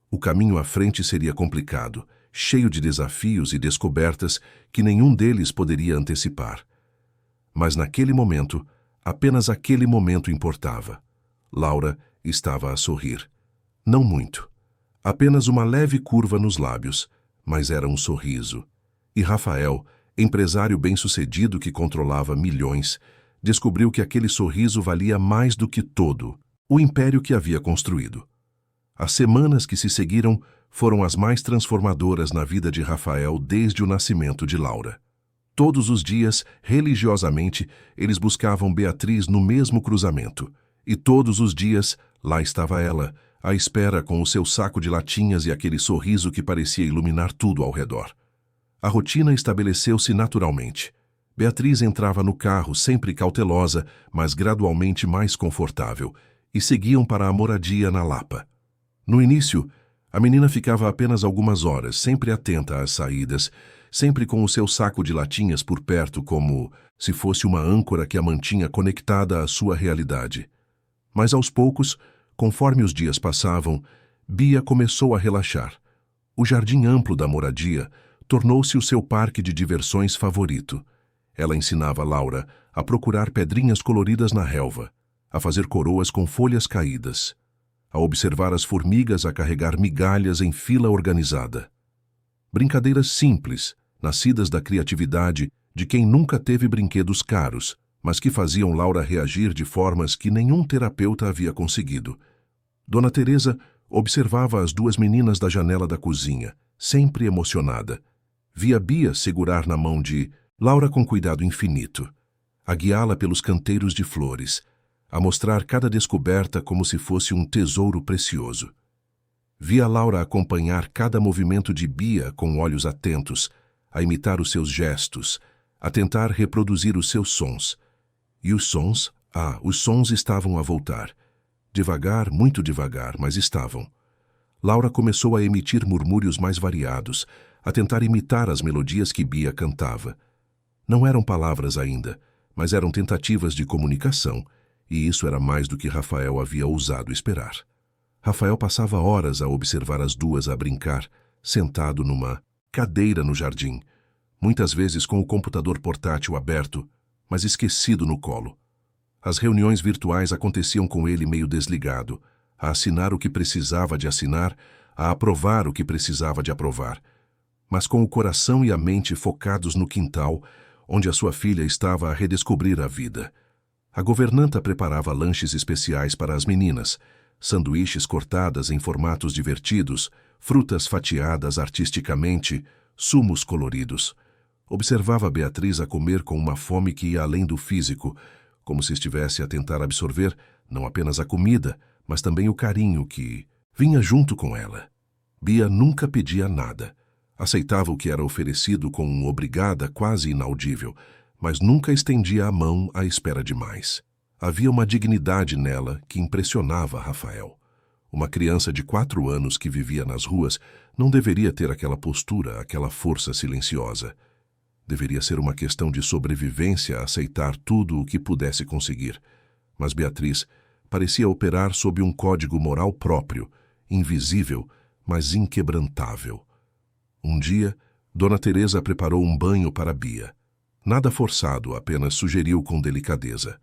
O caminho à frente seria complicado, cheio de desafios e descobertas que nenhum deles poderia antecipar. Mas naquele momento, apenas aquele momento importava. Laura estava a sorrir. Não muito. Apenas uma leve curva nos lábios, mas era um sorriso. E Rafael, empresário bem-sucedido que controlava milhões, descobriu que aquele sorriso valia mais do que todo o império que havia construído. As semanas que se seguiram foram as mais transformadoras na vida de Rafael desde o nascimento de Laura. Todos os dias, religiosamente, eles buscavam Beatriz no mesmo cruzamento. E todos os dias, lá estava ela, à espera com o seu saco de latinhas e aquele sorriso que parecia iluminar tudo ao redor. A rotina estabeleceu-se naturalmente. Beatriz entrava no carro, sempre cautelosa, mas gradualmente mais confortável, e seguiam para a moradia na Lapa. No início, a menina ficava apenas algumas horas, sempre atenta às saídas, sempre com o seu saco de latinhas por perto, como se fosse uma âncora que a mantinha conectada à sua realidade. Mas aos poucos, conforme os dias passavam, Bia começou a relaxar. O jardim amplo da moradia tornou-se o seu parque de diversões favorito. Ela ensinava Laura a procurar pedrinhas coloridas na relva, a fazer coroas com folhas caídas, a observar as formigas a carregar migalhas em fila organizada. Brincadeiras simples, nascidas da criatividade de quem nunca teve brinquedos caros, mas que faziam Laura reagir de formas que nenhum terapeuta havia conseguido. Dona Teresa observava as duas meninas da janela da cozinha, sempre emocionada. Via Bia segurar na mão de Laura com cuidado infinito, a guiá-la pelos canteiros de flores, a mostrar cada descoberta como se fosse um tesouro precioso. Via Laura acompanhar cada movimento de Bia com olhos atentos, a imitar os seus gestos, a tentar reproduzir os seus sons. E os sons estavam a voltar. Devagar, muito devagar, mas estavam. Laura começou a emitir murmúrios mais variados, a tentar imitar as melodias que Bia cantava. Não eram palavras ainda, mas eram tentativas de comunicação, e isso era mais do que Rafael havia ousado esperar. Rafael passava horas a observar as duas a brincar, sentado numa cadeira no jardim, muitas vezes com o computador portátil aberto, mas esquecido no colo. As reuniões virtuais aconteciam com ele meio desligado, a assinar o que precisava de assinar, a aprovar o que precisava de aprovar, mas com o coração e a mente focados no quintal, onde a sua filha estava a redescobrir a vida. A governanta preparava lanches especiais para as meninas, sanduíches cortadas em formatos divertidos, frutas fatiadas artisticamente, sumos coloridos. Observava Beatriz a comer com uma fome que ia além do físico, como se estivesse a tentar absorver não apenas a comida, mas também o carinho que vinha junto com ela. Bia nunca pedia nada. Aceitava o que era oferecido com um obrigada quase inaudível, mas nunca estendia a mão à espera de mais. Havia uma dignidade nela que impressionava Rafael. Uma criança de 4 anos que vivia nas ruas não deveria ter aquela postura, aquela força silenciosa. Deveria ser uma questão de sobrevivência a aceitar tudo o que pudesse conseguir. Mas Beatriz parecia operar sob um código moral próprio, invisível, mas inquebrantável. Um dia, Dona Teresa preparou um banho para Bia. Nada forçado, apenas sugeriu com delicadeza.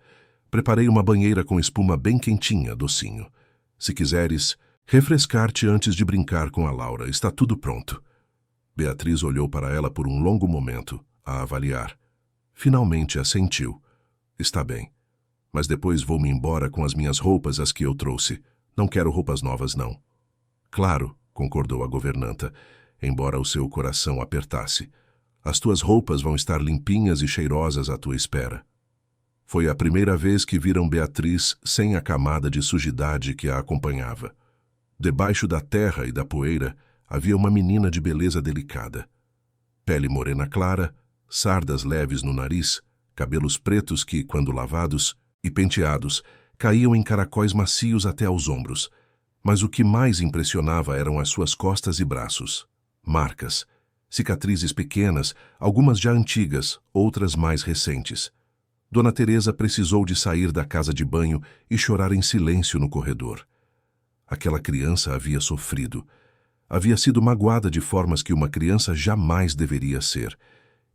Preparei uma banheira com espuma bem quentinha, docinho. Se quiseres refrescar-te antes de brincar com a Laura, está tudo pronto. Beatriz olhou para ela por um longo momento, a avaliar. Finalmente assentiu. Está bem. Mas depois vou-me embora com as minhas roupas, as que eu trouxe. Não quero roupas novas, não. Claro, concordou a governanta, embora o seu coração apertasse. As tuas roupas vão estar limpinhas e cheirosas à tua espera. Foi a primeira vez que viram Beatriz sem a camada de sujidade que a acompanhava. Debaixo da terra e da poeira havia uma menina de beleza delicada. Pele morena clara, sardas leves no nariz, cabelos pretos que, quando lavados e penteados, caíam em caracóis macios até aos ombros. Mas o que mais impressionava eram as suas costas e braços. Marcas, cicatrizes pequenas, algumas já antigas, outras mais recentes. Dona Teresa precisou de sair da casa de banho e chorar em silêncio no corredor. Aquela criança havia sofrido. Havia sido magoada de formas que uma criança jamais deveria ser.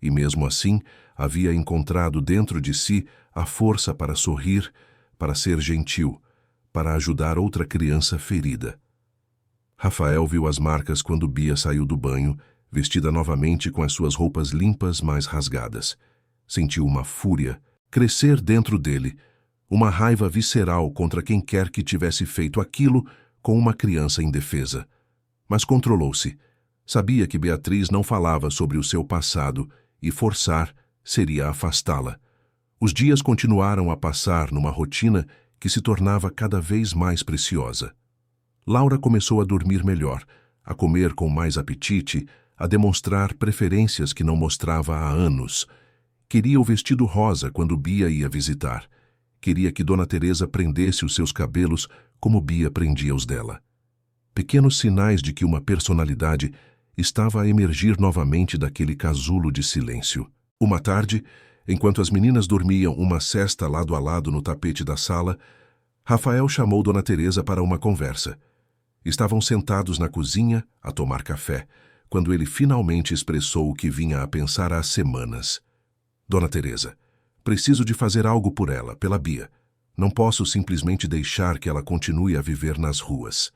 E mesmo assim, havia encontrado dentro de si a força para sorrir, para ser gentil, para ajudar outra criança ferida. Rafael viu as marcas quando Bia saiu do banho, vestida novamente com as suas roupas limpas, mas rasgadas. Sentiu uma fúria crescer dentro dele, uma raiva visceral contra quem quer que tivesse feito aquilo com uma criança indefesa. Mas controlou-se. Sabia que Beatriz não falava sobre o seu passado e forçar seria afastá-la. Os dias continuaram a passar numa rotina que se tornava cada vez mais preciosa. Laura começou a dormir melhor, a comer com mais apetite, a demonstrar preferências que não mostrava há anos. Queria o vestido rosa quando Bia ia visitar. Queria que Dona Teresa prendesse os seus cabelos como Bia prendia os dela. Pequenos sinais de que uma personalidade estava a emergir novamente daquele casulo de silêncio. Uma tarde, enquanto as meninas dormiam uma sesta lado a lado no tapete da sala, Rafael chamou Dona Teresa para uma conversa. Estavam sentados na cozinha a tomar café, quando ele finalmente expressou o que vinha a pensar há semanas. Dona Teresa, preciso de fazer algo por ela, pela Bia. Não posso simplesmente deixar que ela continue a viver nas ruas.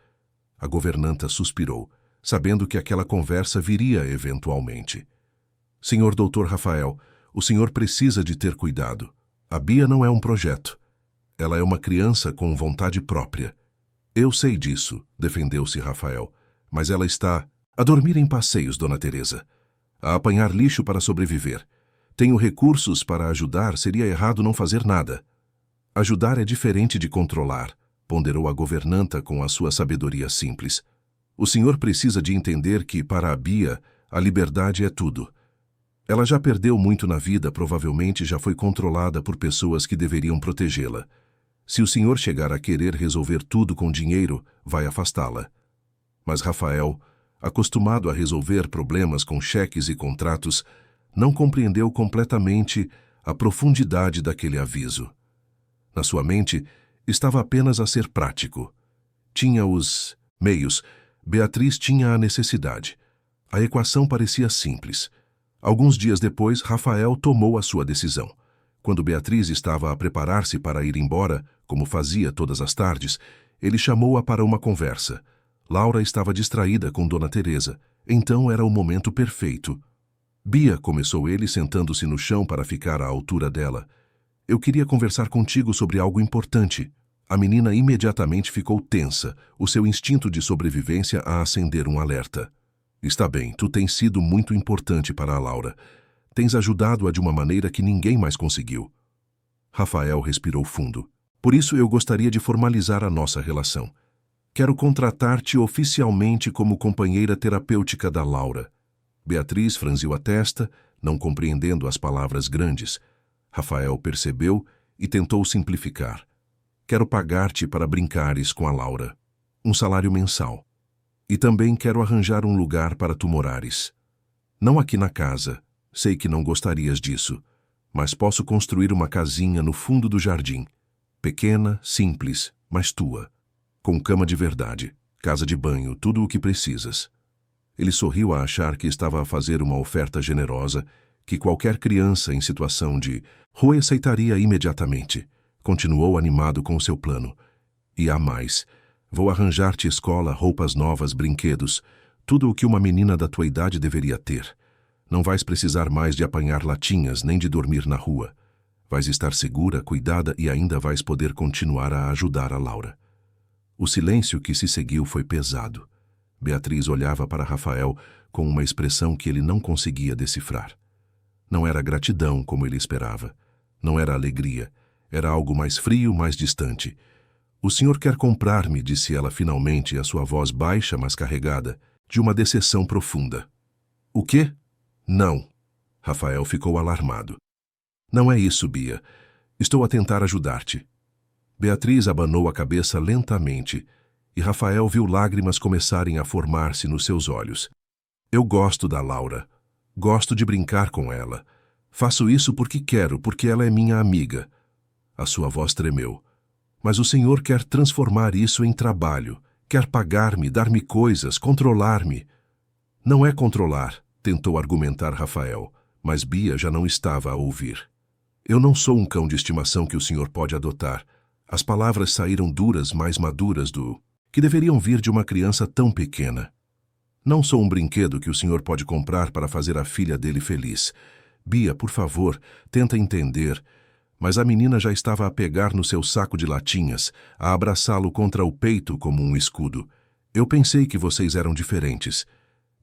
A governanta suspirou, sabendo que aquela conversa viria eventualmente. Senhor Dr. Rafael, o senhor precisa de ter cuidado. A Bia não é um projeto. Ela é uma criança com vontade própria. Eu sei disso, defendeu-se Rafael, mas ela está a dormir em passeios, Dona Teresa, a apanhar lixo para sobreviver. Tenho recursos para ajudar, seria errado não fazer nada. Ajudar é diferente de controlar, ponderou a governanta com a sua sabedoria simples. O senhor precisa de entender que, para a Bia, a liberdade é tudo. Ela já perdeu muito na vida, provavelmente já foi controlada por pessoas que deveriam protegê-la. Se o senhor chegar a querer resolver tudo com dinheiro, vai afastá-la. Mas Rafael, acostumado a resolver problemas com cheques e contratos, não compreendeu completamente a profundidade daquele aviso. Na sua mente, estava apenas a ser prático. Tinha os meios, Beatriz tinha a necessidade. A equação parecia simples. Alguns dias depois, Rafael tomou a sua decisão. Quando Beatriz estava a preparar-se para ir embora, como fazia todas as tardes, ele chamou-a para uma conversa. Laura estava distraída com Dona Teresa, então era o momento perfeito. Bia, começou ele sentando-se no chão para ficar à altura dela. Eu queria conversar contigo sobre algo importante. A menina imediatamente ficou tensa, o seu instinto de sobrevivência a acender um alerta. Está bem, tu tens sido muito importante para a Laura. Tens ajudado-a de uma maneira que ninguém mais conseguiu. Rafael respirou fundo. Por isso eu gostaria de formalizar a nossa relação. Quero contratar-te oficialmente como companheira terapêutica da Laura. Beatriz franziu a testa, não compreendendo as palavras grandes. Rafael percebeu e tentou simplificar. Quero pagar-te para brincares com a Laura. Um salário mensal. E também quero arranjar um lugar para tu morares. Não aqui na casa, sei que não gostarias disso, mas posso construir uma casinha no fundo do jardim. Pequena, simples, mas tua. Com cama de verdade, casa de banho, tudo o que precisas. Ele sorriu a achar que estava a fazer uma oferta generosa, que qualquer criança em situação de rua aceitaria imediatamente. Continuou animado com o seu plano. E há mais. Vou arranjar-te escola, roupas novas, brinquedos, tudo o que uma menina da tua idade deveria ter. Não vais precisar mais de apanhar latinhas nem de dormir na rua. Vais estar segura, cuidada e ainda vais poder continuar a ajudar a Laura. O silêncio que se seguiu foi pesado. Beatriz olhava para Rafael com uma expressão que ele não conseguia decifrar. Não era gratidão como ele esperava. Não era alegria. Era algo mais frio, mais distante. O senhor quer comprar-me, disse ela finalmente, a sua voz baixa, mas carregada, de uma decepção profunda. O quê? Não. Rafael ficou alarmado. Não é isso, Bia. Estou a tentar ajudar-te. Beatriz abanou a cabeça lentamente, e Rafael viu lágrimas começarem a formar-se nos seus olhos. Eu gosto da Laura. Gosto de brincar com ela. Faço isso porque quero, porque ela é minha amiga. A sua voz tremeu. Mas o senhor quer transformar isso em trabalho. Quer pagar-me, dar-me coisas, controlar-me. Não é controlar, tentou argumentar Rafael, mas Bia já não estava a ouvir. Eu não sou um cão de estimação que o senhor pode adotar. As palavras saíram duras, mais maduras que deveriam vir de uma criança tão pequena. Não sou um brinquedo que o senhor pode comprar para fazer a filha dele feliz. Bia, por favor, tenta entender. Mas a menina já estava a pegar no seu saco de latinhas, a abraçá-lo contra o peito como um escudo. Eu pensei que vocês eram diferentes.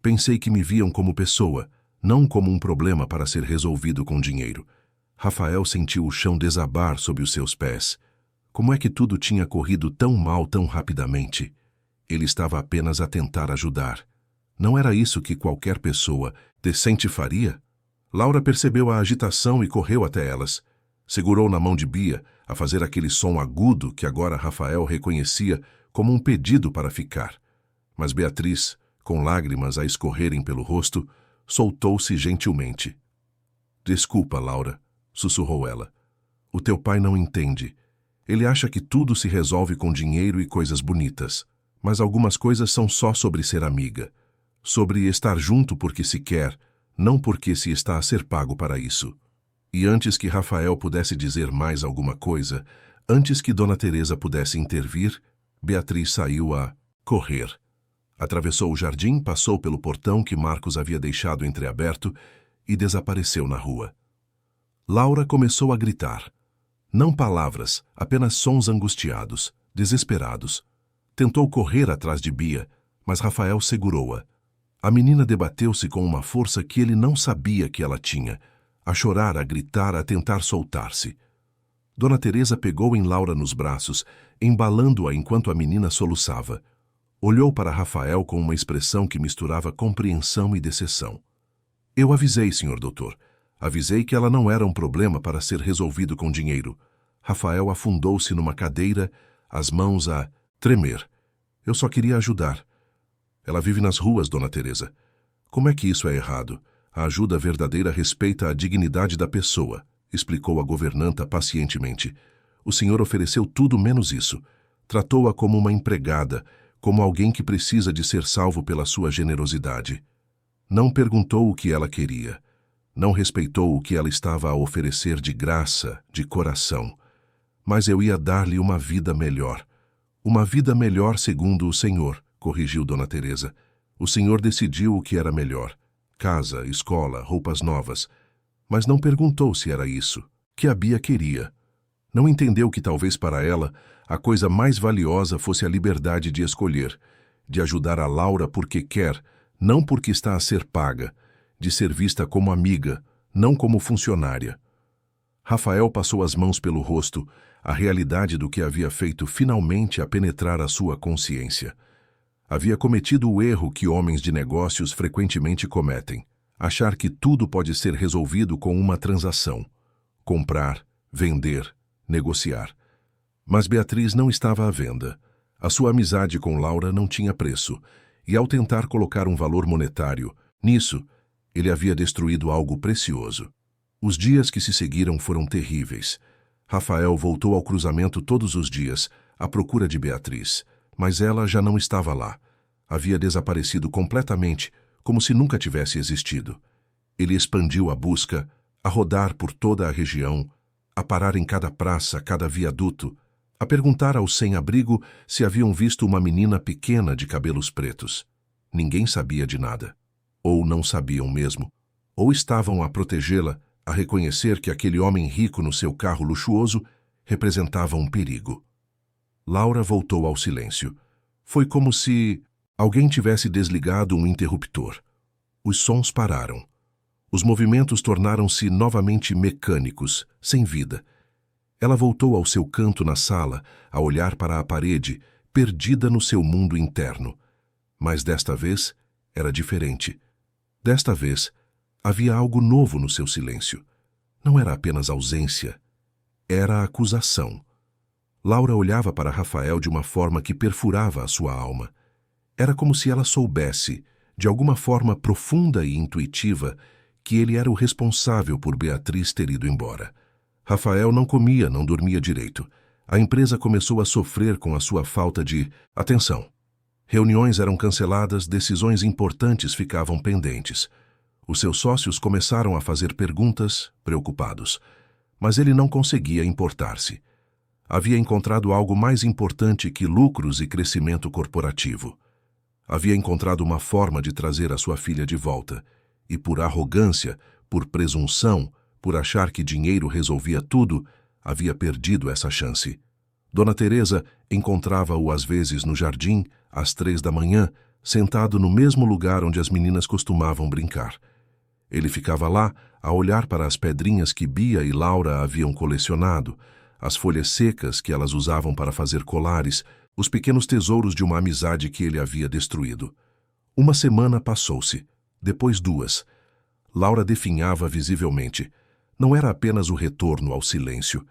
Pensei que me viam como pessoa, não como um problema para ser resolvido com dinheiro. Rafael sentiu o chão desabar sob os seus pés. Como é que tudo tinha corrido tão mal tão rapidamente? Ele estava apenas a tentar ajudar. Não era isso que qualquer pessoa decente faria? Laura percebeu a agitação e correu até elas. Segurou na mão de Bia, a fazer aquele som agudo que agora Rafael reconhecia como um pedido para ficar. Mas Beatriz, com lágrimas a escorrerem pelo rosto, soltou-se gentilmente. Desculpa, Laura, sussurrou ela. O teu pai não entende. Ele acha que tudo se resolve com dinheiro e coisas bonitas. Mas algumas coisas são só sobre ser amiga. Sobre estar junto porque se quer, não porque se está a ser pago para isso. E antes que Rafael pudesse dizer mais alguma coisa, antes que Dona Teresa pudesse intervir, Beatriz saiu a correr. Atravessou o jardim, passou pelo portão que Marcos havia deixado entreaberto e desapareceu na rua. Laura começou a gritar. Não palavras, apenas sons angustiados, desesperados. Tentou correr atrás de Bia, mas Rafael segurou-a. A menina debateu-se com uma força que ele não sabia que ela tinha, a chorar, a gritar, a tentar soltar-se. Dona Teresa pegou em Laura nos braços, embalando-a enquanto a menina soluçava. Olhou para Rafael com uma expressão que misturava compreensão e decepção. Eu avisei, senhor doutor. Avisei que ela não era um problema para ser resolvido com dinheiro. Rafael afundou-se numa cadeira, as mãos a tremer. Eu só queria ajudar. Ela vive nas ruas, Dona Teresa. Como é que isso é errado? A ajuda verdadeira respeita a dignidade da pessoa, explicou a governanta pacientemente. O senhor ofereceu tudo menos isso. Tratou-a como uma empregada, como alguém que precisa de ser salvo pela sua generosidade. Não perguntou o que ela queria. Não respeitou o que ela estava a oferecer de graça, de coração. Mas eu ia dar-lhe uma vida melhor. Uma vida melhor segundo o senhor, corrigiu Dona Teresa. O senhor decidiu o que era melhor. Casa, escola, roupas novas. Mas não perguntou se era isso, que a Bia queria. Não entendeu que talvez para ela a coisa mais valiosa fosse a liberdade de escolher, de ajudar a Laura porque quer, não porque está a ser paga, de ser vista como amiga, não como funcionária. Rafael passou as mãos pelo rosto, a realidade do que havia feito finalmente a penetrar a sua consciência. Havia cometido o erro que homens de negócios frequentemente cometem, achar que tudo pode ser resolvido com uma transação. Comprar, vender, negociar. Mas Beatriz não estava à venda. A sua amizade com Laura não tinha preço, e ao tentar colocar um valor monetário nisso, ele havia destruído algo precioso. Os dias que se seguiram foram terríveis. Rafael voltou ao cruzamento todos os dias, à procura de Beatriz, mas ela já não estava lá. Havia desaparecido completamente, como se nunca tivesse existido. Ele expandiu a busca, a rodar por toda a região, a parar em cada praça, cada viaduto, a perguntar ao sem-abrigo se haviam visto uma menina pequena de cabelos pretos. Ninguém sabia de nada. Ou não sabiam mesmo. Ou estavam a protegê-la, a reconhecer que aquele homem rico no seu carro luxuoso representava um perigo. Laura voltou ao silêncio. Foi como se alguém tivesse desligado um interruptor. Os sons pararam. Os movimentos tornaram-se novamente mecânicos, sem vida. Ela voltou ao seu canto na sala, a olhar para a parede, perdida no seu mundo interno. Mas desta vez era diferente. Desta vez havia algo novo no seu silêncio. Não era apenas ausência, era acusação. Laura olhava para Rafael de uma forma que perfurava a sua alma. Era como se ela soubesse, de alguma forma profunda e intuitiva, que ele era o responsável por Beatriz ter ido embora. Rafael não comia, não dormia direito. A empresa começou a sofrer com a sua falta de atenção. Reuniões eram canceladas, decisões importantes ficavam pendentes. Os seus sócios começaram a fazer perguntas, preocupados. Mas ele não conseguia importar-se. Havia encontrado algo mais importante que lucros e crescimento corporativo. Havia encontrado uma forma de trazer a sua filha de volta. E por arrogância, por presunção, por achar que dinheiro resolvia tudo, havia perdido essa chance. Dona Teresa encontrava-o às vezes no jardim, às 3 da manhã, sentado no mesmo lugar onde as meninas costumavam brincar. Ele ficava lá, a olhar para as pedrinhas que Bia e Laura haviam colecionado, as folhas secas que elas usavam para fazer colares, os pequenos tesouros de uma amizade que ele havia destruído. Uma semana passou-se, depois 2. Laura definhava visivelmente. Não era apenas o retorno ao silêncio.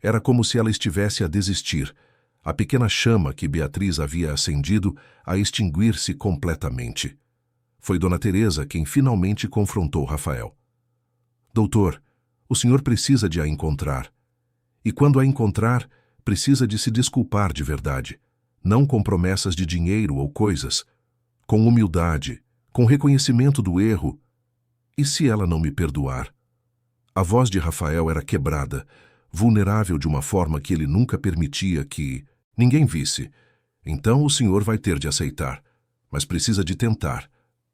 Era como se ela estivesse a desistir. A pequena chama que Beatriz havia acendido a extinguir-se completamente. Foi Dona Teresa quem finalmente confrontou Rafael. Doutor, o senhor precisa de a encontrar. E quando a encontrar, precisa de se desculpar de verdade. Não com promessas de dinheiro ou coisas. Com humildade, com reconhecimento do erro. E se ela não me perdoar? A voz de Rafael era quebrada, vulnerável de uma forma que ele nunca permitia que ninguém visse. Então o senhor vai ter de aceitar, mas precisa de tentar,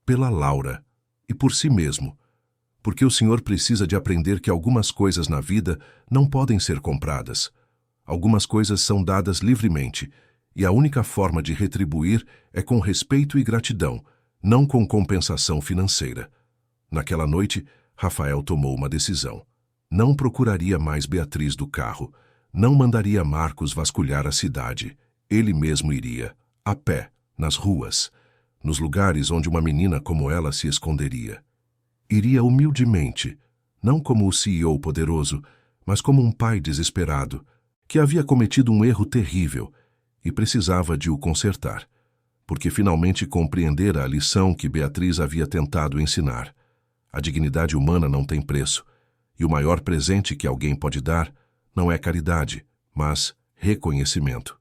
pela Laura e por si mesmo, porque o senhor precisa de aprender que algumas coisas na vida não podem ser compradas. Algumas coisas são dadas livremente, e a única forma de retribuir é com respeito e gratidão, não com compensação financeira. Naquela noite, Rafael tomou uma decisão. Não procuraria mais Beatriz do carro. Não mandaria Marcos vasculhar a cidade. Ele mesmo iria, a pé, nas ruas, nos lugares onde uma menina como ela se esconderia. Iria humildemente, não como o CEO poderoso, mas como um pai desesperado, que havia cometido um erro terrível e precisava de o consertar, porque finalmente compreendera a lição que Beatriz havia tentado ensinar. A dignidade humana não tem preço, e o maior presente que alguém pode dar não é caridade, mas reconhecimento.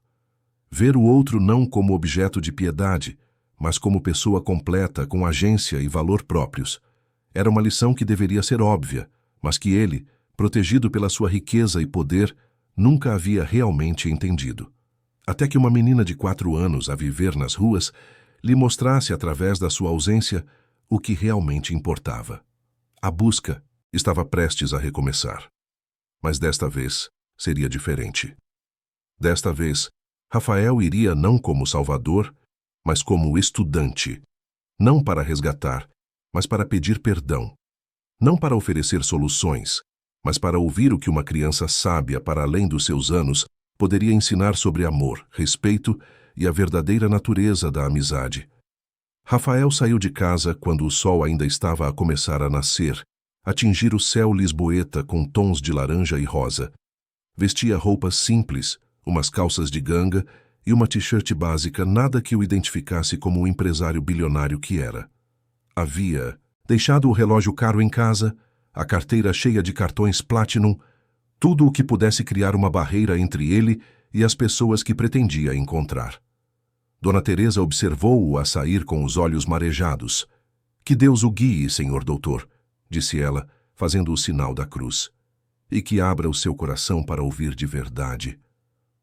Ver o outro não como objeto de piedade, mas como pessoa completa com agência e valor próprios. Era uma lição que deveria ser óbvia, mas que ele, protegido pela sua riqueza e poder, nunca havia realmente entendido. Até que uma menina de 4 anos a viver nas ruas lhe mostrasse através da sua ausência o que realmente importava. A busca estava prestes a recomeçar. Mas desta vez seria diferente. Desta vez, Rafael iria não como salvador, mas como estudante. Não para resgatar, mas para pedir perdão. Não para oferecer soluções, mas para ouvir o que uma criança sábia para além dos seus anos poderia ensinar sobre amor, respeito e a verdadeira natureza da amizade. Rafael saiu de casa quando o sol ainda estava a começar a nascer, atingir o céu lisboeta com tons de laranja e rosa. Vestia roupas simples, umas calças de ganga e uma t-shirt básica, nada que o identificasse como o empresário bilionário que era. Havia deixado o relógio caro em casa, a carteira cheia de cartões Platinum, tudo o que pudesse criar uma barreira entre ele e as pessoas que pretendia encontrar. Dona Teresa observou-o a sair com os olhos marejados. "Que Deus o guie, senhor doutor", disse ela, fazendo o sinal da cruz. "E que abra o seu coração para ouvir de verdade."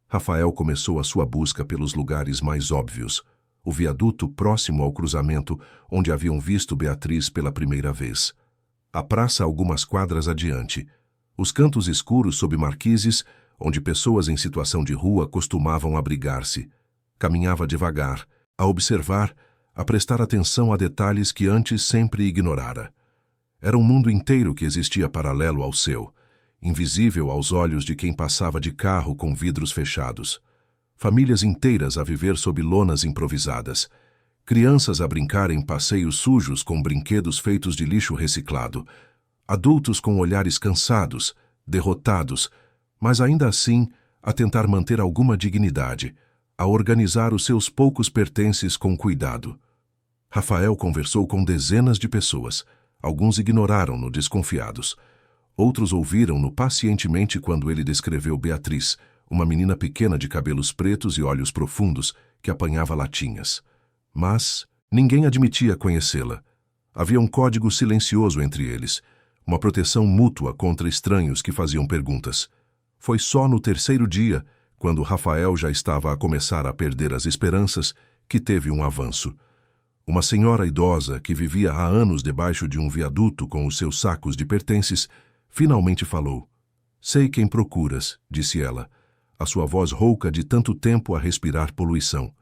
Rafael começou a sua busca pelos lugares mais óbvios. O viaduto próximo ao cruzamento, onde haviam visto Beatriz pela primeira vez. A praça algumas quadras adiante. Os cantos escuros sob marquises, onde pessoas em situação de rua costumavam abrigar-se. Caminhava devagar, a observar, a prestar atenção a detalhes que antes sempre ignorara. Era um mundo inteiro que existia paralelo ao seu, invisível aos olhos de quem passava de carro com vidros fechados. Famílias inteiras a viver sob lonas improvisadas. Crianças a brincar em passeios sujos com brinquedos feitos de lixo reciclado. Adultos com olhares cansados, derrotados, mas ainda assim a tentar manter alguma dignidade, a organizar os seus poucos pertences com cuidado. Rafael conversou com dezenas de pessoas. Alguns ignoraram-no desconfiados. Outros ouviram-no pacientemente quando ele descreveu Beatriz, uma menina pequena de cabelos pretos e olhos profundos que apanhava latinhas. Mas ninguém admitia conhecê-la. Havia um código silencioso entre eles, uma proteção mútua contra estranhos que faziam perguntas. Foi só no 3º dia, quando Rafael já estava a começar a perder as esperanças, que teve um avanço. Uma senhora idosa que vivia há anos debaixo de um viaduto com os seus sacos de pertences, finalmente falou. "Sei quem procuras", disse ela, a sua voz rouca de tanto tempo a respirar poluição.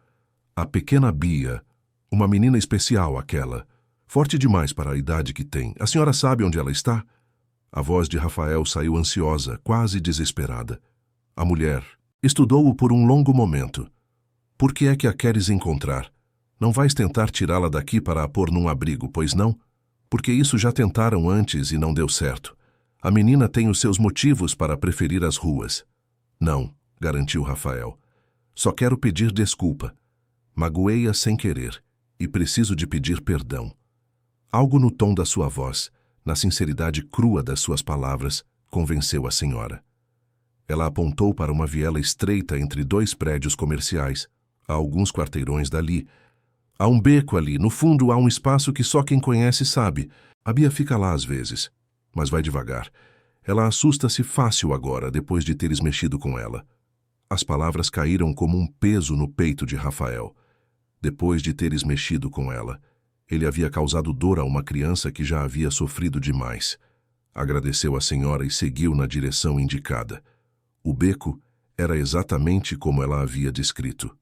"A pequena Bia, uma menina especial aquela, forte demais para a idade que tem. A senhora sabe onde ela está?" A voz de Rafael saiu ansiosa, quase desesperada. A mulher estudou-o por um longo momento. "Por que é que a queres encontrar? Não vais tentar tirá-la daqui para a pôr num abrigo, pois não? Porque isso já tentaram antes e não deu certo. A menina tem os seus motivos para preferir as ruas." "Não", garantiu Rafael. "Só quero pedir desculpa. Magoei-a sem querer e preciso de pedir perdão." Algo no tom da sua voz, na sinceridade crua das suas palavras, convenceu a senhora. Ela apontou para uma viela estreita entre 2 prédios comerciais, a alguns quarteirões dali. "Há um beco ali, no fundo há um espaço que só quem conhece sabe. A Bia fica lá às vezes, mas vai devagar. Ela assusta-se fácil agora, depois de teres mexido com ela." As palavras caíram como um peso no peito de Rafael. Depois de teres mexido com ela, ele havia causado dor a uma criança que já havia sofrido demais. Agradeceu à senhora e seguiu na direção indicada. O beco era exatamente como ela havia descrito.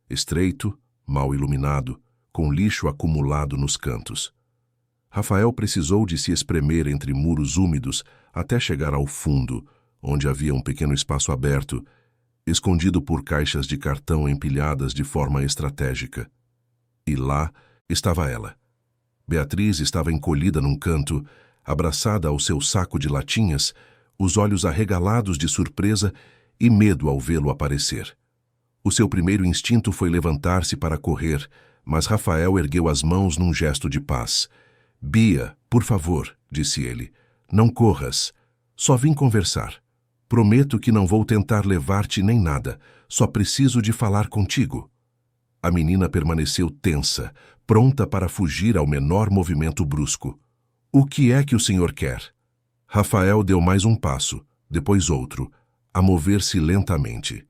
Estreito, mal iluminado, com lixo acumulado nos cantos. Rafael precisou de se espremer entre muros úmidos até chegar ao fundo, onde havia um pequeno espaço aberto, escondido por caixas de cartão empilhadas de forma estratégica. E lá estava ela. Beatriz estava encolhida num canto, abraçada ao seu saco de latinhas, os olhos arregalados de surpresa e medo ao vê-lo aparecer. O seu primeiro instinto foi levantar-se para correr, mas Rafael ergueu as mãos num gesto de paz. "Bia, por favor", disse ele, "não corras. Só vim conversar. Prometo que não vou tentar levar-te nem nada, só preciso de falar contigo." A menina permaneceu tensa, pronta para fugir ao menor movimento brusco. "O que é que o senhor quer?" Rafael deu mais um passo, depois outro, a mover-se lentamente.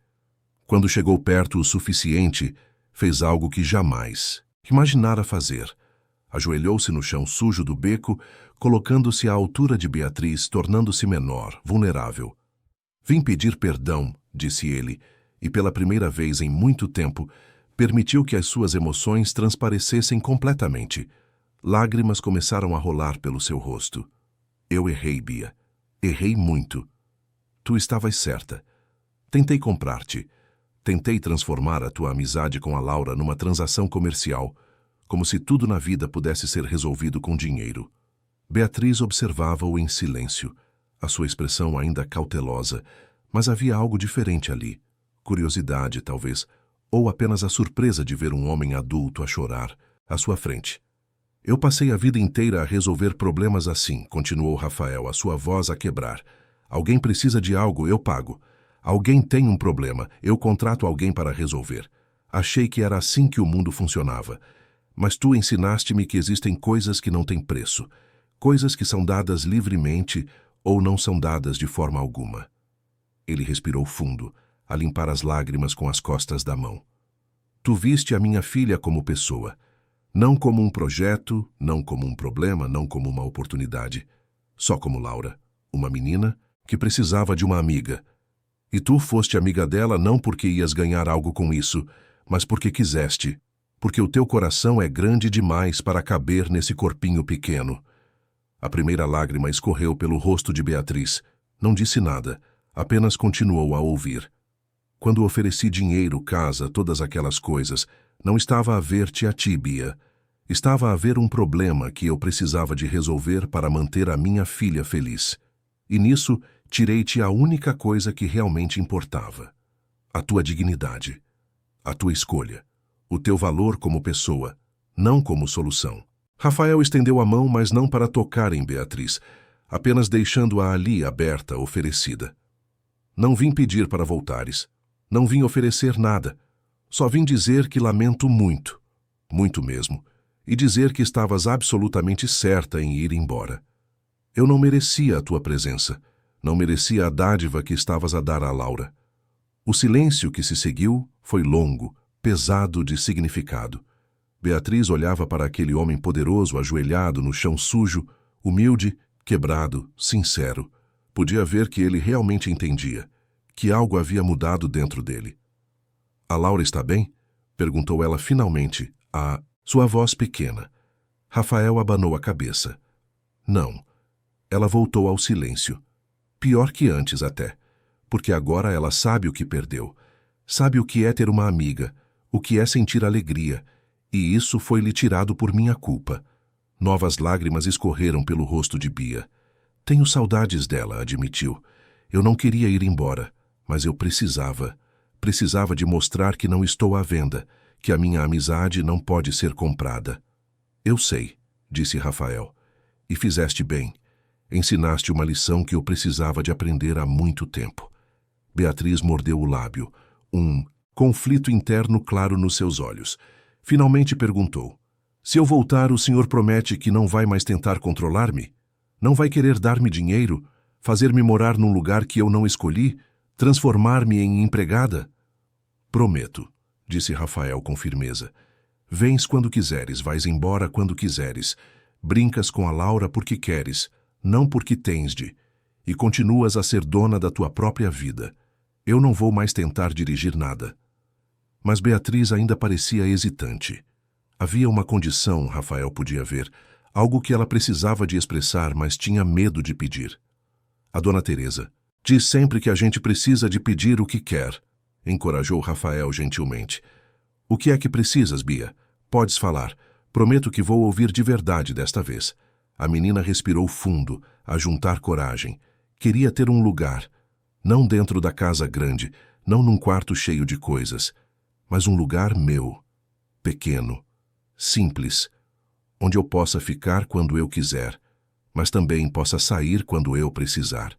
Quando chegou perto o suficiente, fez algo que jamais imaginara fazer. Ajoelhou-se no chão sujo do beco, colocando-se à altura de Beatriz, tornando-se menor, vulnerável. "Vim pedir perdão", disse ele, e pela primeira vez em muito tempo, permitiu que as suas emoções transparecessem completamente. Lágrimas começaram a rolar pelo seu rosto. "Eu errei, Bia. Errei muito. Tu estavas certa. Tentei comprar-te. Tentei transformar a tua amizade com a Laura numa transação comercial, como se tudo na vida pudesse ser resolvido com dinheiro." Beatriz observava-o em silêncio, a sua expressão ainda cautelosa, mas havia algo diferente ali. Curiosidade, talvez, ou apenas a surpresa de ver um homem adulto a chorar à sua frente. "Eu passei a vida inteira a resolver problemas assim", continuou Rafael, a sua voz a quebrar. "Alguém precisa de algo, eu pago. Alguém tem um problema, eu contrato alguém para resolver. Achei que era assim que o mundo funcionava. Mas tu ensinaste-me que existem coisas que não têm preço, coisas que são dadas livremente ou não são dadas de forma alguma." Ele respirou fundo, a limpar as lágrimas com as costas da mão. "Tu viste a minha filha como pessoa, não como um projeto, não como um problema, não como uma oportunidade, só como Laura, uma menina que precisava de uma amiga. E tu foste amiga dela não porque ias ganhar algo com isso, mas porque quiseste, porque o teu coração é grande demais para caber nesse corpinho pequeno." A primeira lágrima escorreu pelo rosto de Beatriz. Não disse nada, apenas continuou a ouvir. "Quando ofereci dinheiro, casa, todas aquelas coisas, não estava a ver-te a ti, Bia. Estava a ver um problema que eu precisava de resolver para manter a minha filha feliz. E nisso, tirei-te a única coisa que realmente importava. A tua dignidade, a tua escolha, o teu valor como pessoa, não como solução." Rafael estendeu a mão, mas não para tocar em Beatriz, apenas deixando-a ali aberta, oferecida. "Não vim pedir para voltares. Não vim oferecer nada. Só vim dizer que lamento muito, muito mesmo, e dizer que estavas absolutamente certa em ir embora. Eu não merecia a tua presença. Não merecia a dádiva que estavas a dar a Laura." O silêncio que se seguiu foi longo, pesado de significado. Beatriz olhava para aquele homem poderoso ajoelhado no chão sujo, humilde, quebrado, sincero. Podia ver que ele realmente entendia, que algo havia mudado dentro dele. "A Laura está bem?" perguntou ela finalmente, sua voz pequena. Rafael abanou a cabeça. "Não." Ela voltou ao silêncio. Pior que antes até, porque agora ela sabe o que perdeu. Sabe o que é ter uma amiga, o que é sentir alegria, e isso foi-lhe tirado por minha culpa. Novas lágrimas escorreram pelo rosto de Bia. "Tenho saudades dela", admitiu. "Eu não queria ir embora, mas eu precisava. Precisava de mostrar que não estou à venda, que a minha amizade não pode ser comprada." "Eu sei", disse Rafael. "E fizeste bem. Ensinaste uma lição que eu precisava de aprender há muito tempo." Beatriz mordeu o lábio, um conflito interno claro nos seus olhos. Finalmente perguntou: "Se eu voltar, o senhor promete que não vai mais tentar controlar-me? Não vai querer dar-me dinheiro, fazer-me morar num lugar que eu não escolhi, transformar-me em empregada?" "Prometo", disse Rafael com firmeza. "Vens quando quiseres, vais embora quando quiseres. Brincas com a Laura porque queres, não porque tens de, e continuas a ser dona da tua própria vida. Eu não vou mais tentar dirigir nada." Mas Beatriz ainda parecia hesitante. Havia uma condição, Rafael podia ver, algo que ela precisava de expressar, mas tinha medo de pedir. "A Dona Teresa, Diz sempre que a gente precisa de pedir o que quer, encorajou Rafael gentilmente. O que é que precisas, Bia? Podes falar. Prometo que vou ouvir de verdade desta vez. A menina respirou fundo, a juntar coragem. Queria ter um lugar, não dentro da casa grande, não num quarto cheio de coisas, mas um lugar meu, pequeno, simples, onde eu possa ficar quando eu quiser, mas também possa sair quando eu precisar.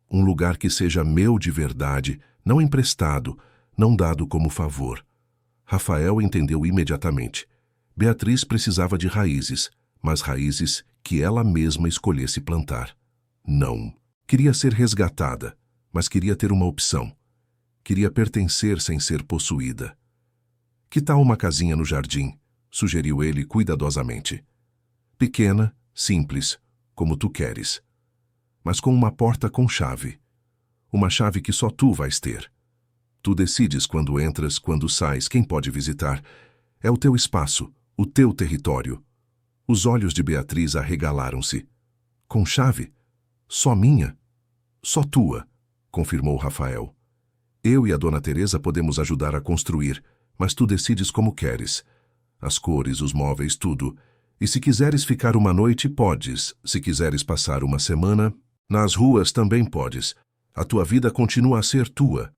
Um lugar que seja meu de verdade, não emprestado, não dado como favor. Rafael entendeu imediatamente. Beatriz precisava de raízes, mas raízes que ela mesma escolhesse plantar. Não. Queria ser resgatada, mas queria ter uma opção. Queria pertencer sem ser possuída. Que tal uma casinha no jardim? Sugeriu ele cuidadosamente. Pequena, simples, como tu queres. Mas com uma porta com chave. Uma chave que só tu vais ter. Tu decides quando entras, quando sais, quem pode visitar. É o teu espaço, o teu território. Os olhos de Beatriz arregalaram-se. Com chave? Só minha? Só tua, confirmou Rafael. Eu e a dona Teresa podemos ajudar a construir, mas tu decides como queres. As cores, os móveis, tudo. E se quiseres ficar uma noite, podes. Se quiseres passar uma semana, nas ruas também podes. A tua vida continua a ser tua.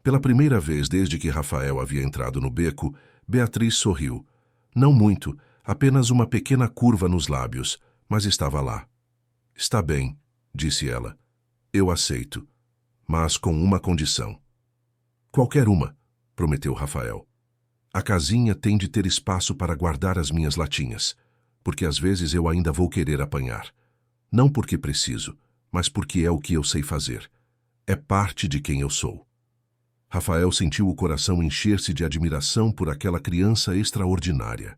Pela primeira vez desde que Rafael havia entrado no beco, Beatriz sorriu. Não muito, apenas uma pequena curva nos lábios, mas estava lá. Está bem, disse ela. Eu aceito, mas com uma condição. Qualquer uma, prometeu Rafael. A casinha tem de ter espaço para guardar as minhas latinhas, porque às vezes eu ainda vou querer apanhar. Não porque preciso, mas porque é o que eu sei fazer. É parte de quem eu sou. Rafael sentiu o coração encher-se de admiração por aquela criança extraordinária.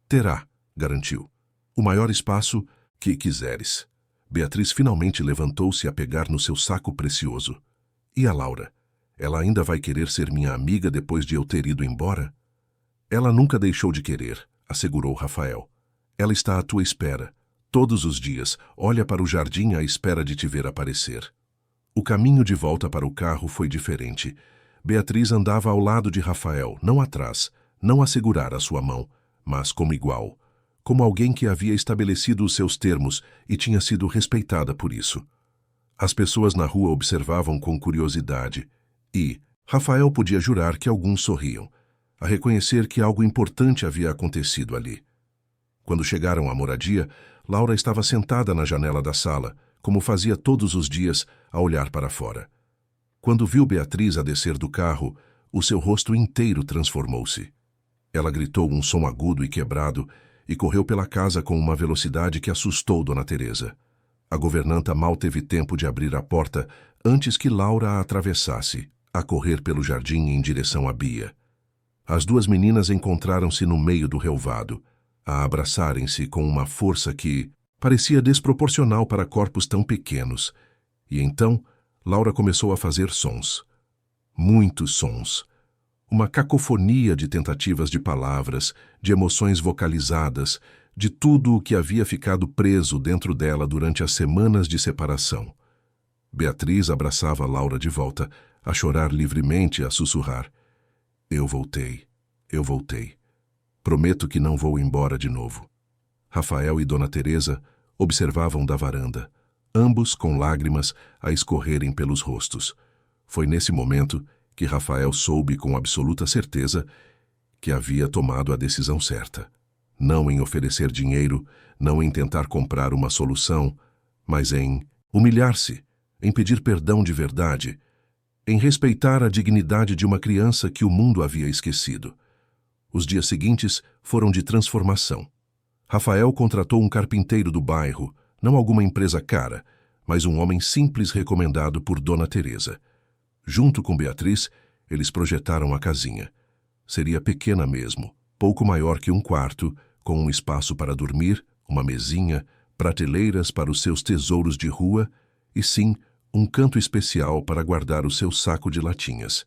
Terá, garantiu, o maior espaço que quiseres. Beatriz finalmente levantou-se a pegar no seu saco precioso. E a Laura? Ela ainda vai querer ser minha amiga depois de eu ter ido embora? Ela nunca deixou de querer, assegurou Rafael. Ela está à tua espera. Todos os dias, olha para o jardim à espera de te ver aparecer. O caminho de volta para o carro foi diferente. Beatriz andava ao lado de Rafael, não atrás, não a segurar a sua mão, mas como igual, como alguém que havia estabelecido os seus termos e tinha sido respeitada por isso. As pessoas na rua observavam com curiosidade e Rafael podia jurar que alguns sorriam, a reconhecer que algo importante havia acontecido ali. Quando chegaram à moradia, Laura estava sentada na janela da sala, como fazia todos os dias, a olhar para fora. Quando viu Beatriz a descer do carro, o seu rosto inteiro transformou-se. Ela gritou um som agudo e quebrado e correu pela casa com uma velocidade que assustou Dona Teresa. A governanta mal teve tempo de abrir a porta antes que Laura a atravessasse, a correr pelo jardim em direção a Bia. As duas meninas encontraram-se no meio do relvado, a abraçarem-se com uma força que parecia desproporcional para corpos tão pequenos. E então, Laura começou a fazer sons. Muitos sons. Uma cacofonia de tentativas de palavras, de emoções vocalizadas, de tudo o que havia ficado preso dentro dela durante as semanas de separação. Beatriz abraçava Laura de volta, a chorar livremente e a sussurrar. Eu voltei. Prometo que não vou embora de novo. Rafael e Dona Teresa observavam da varanda, ambos com lágrimas a escorrerem pelos rostos. Foi nesse momento que Rafael soube com absoluta certeza que havia tomado a decisão certa. Não em oferecer dinheiro, não em tentar comprar uma solução, mas em humilhar-se, em pedir perdão de verdade, em respeitar a dignidade de uma criança que o mundo havia esquecido. Os dias seguintes foram de transformação. Rafael contratou um carpinteiro do bairro, não alguma empresa cara, mas um homem simples recomendado por Dona Teresa. Junto com Beatriz, eles projetaram a casinha. Seria pequena mesmo, pouco maior que um quarto, com um espaço para dormir, uma mesinha, prateleiras para os seus tesouros de rua e, sim, um canto especial para guardar o seu saco de latinhas.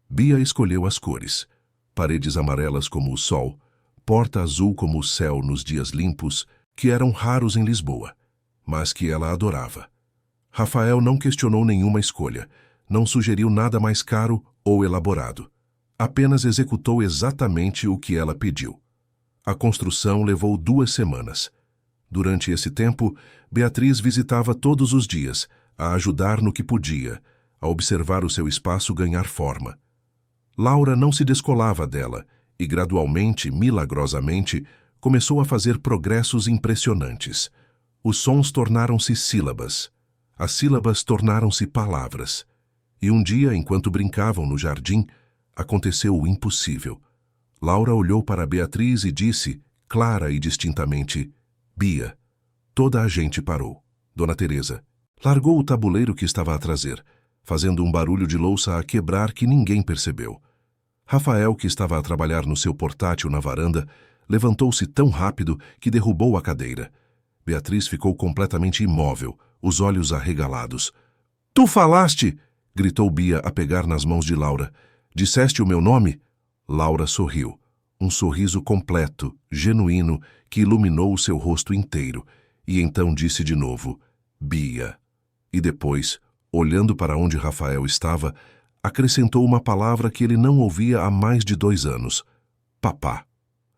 Bia escolheu as cores. Paredes amarelas como o sol, porta azul como o céu nos dias limpos, que eram raros em Lisboa, mas que ela adorava. Rafael não questionou nenhuma escolha, não sugeriu nada mais caro ou elaborado. Apenas executou exatamente o que ela pediu. A construção levou 2 semanas. Durante esse tempo, Beatriz visitava todos os dias, a ajudar no que podia, a observar o seu espaço ganhar forma. Laura não se descolava dela e, gradualmente, milagrosamente, começou a fazer progressos impressionantes. Os sons tornaram-se sílabas. As sílabas tornaram-se palavras. E um dia, enquanto brincavam no jardim, aconteceu o impossível. Laura olhou para Beatriz e disse, clara e distintamente, Bia. Toda a gente parou. Dona Teresa largou o tabuleiro que estava a trazer, fazendo um barulho de louça a quebrar que ninguém percebeu. Rafael, que estava a trabalhar no seu portátil na varanda, levantou-se tão rápido que derrubou a cadeira. Beatriz ficou completamente imóvel, os olhos arregalados. Tu falaste! Gritou Bia a pegar nas mãos de Laura. Disseste o meu nome? Laura sorriu. Um sorriso completo, genuíno, que iluminou o seu rosto inteiro. E então disse de novo, Bia. E depois, olhando para onde Rafael estava, acrescentou uma palavra que ele não ouvia há mais de 2 anos. Papá.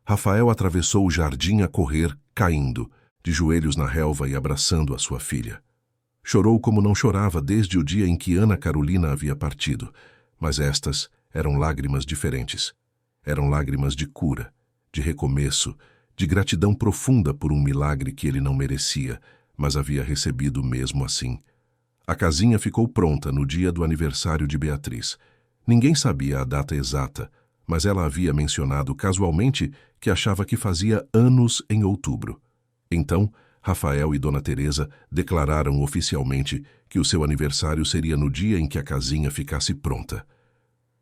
Rafael atravessou o jardim a correr, caindo, de joelhos na relva e abraçando a sua filha. Chorou como não chorava desde o dia em que Ana Carolina havia partido, mas estas eram lágrimas diferentes. Eram lágrimas de cura, de recomeço, de gratidão profunda por um milagre que ele não merecia, mas havia recebido mesmo assim. A casinha ficou pronta no dia do aniversário de Beatriz. Ninguém sabia a data exata, mas ela havia mencionado casualmente que achava que fazia anos em outubro. Então, Rafael e Dona Teresa declararam oficialmente que o seu aniversário seria no dia em que a casinha ficasse pronta.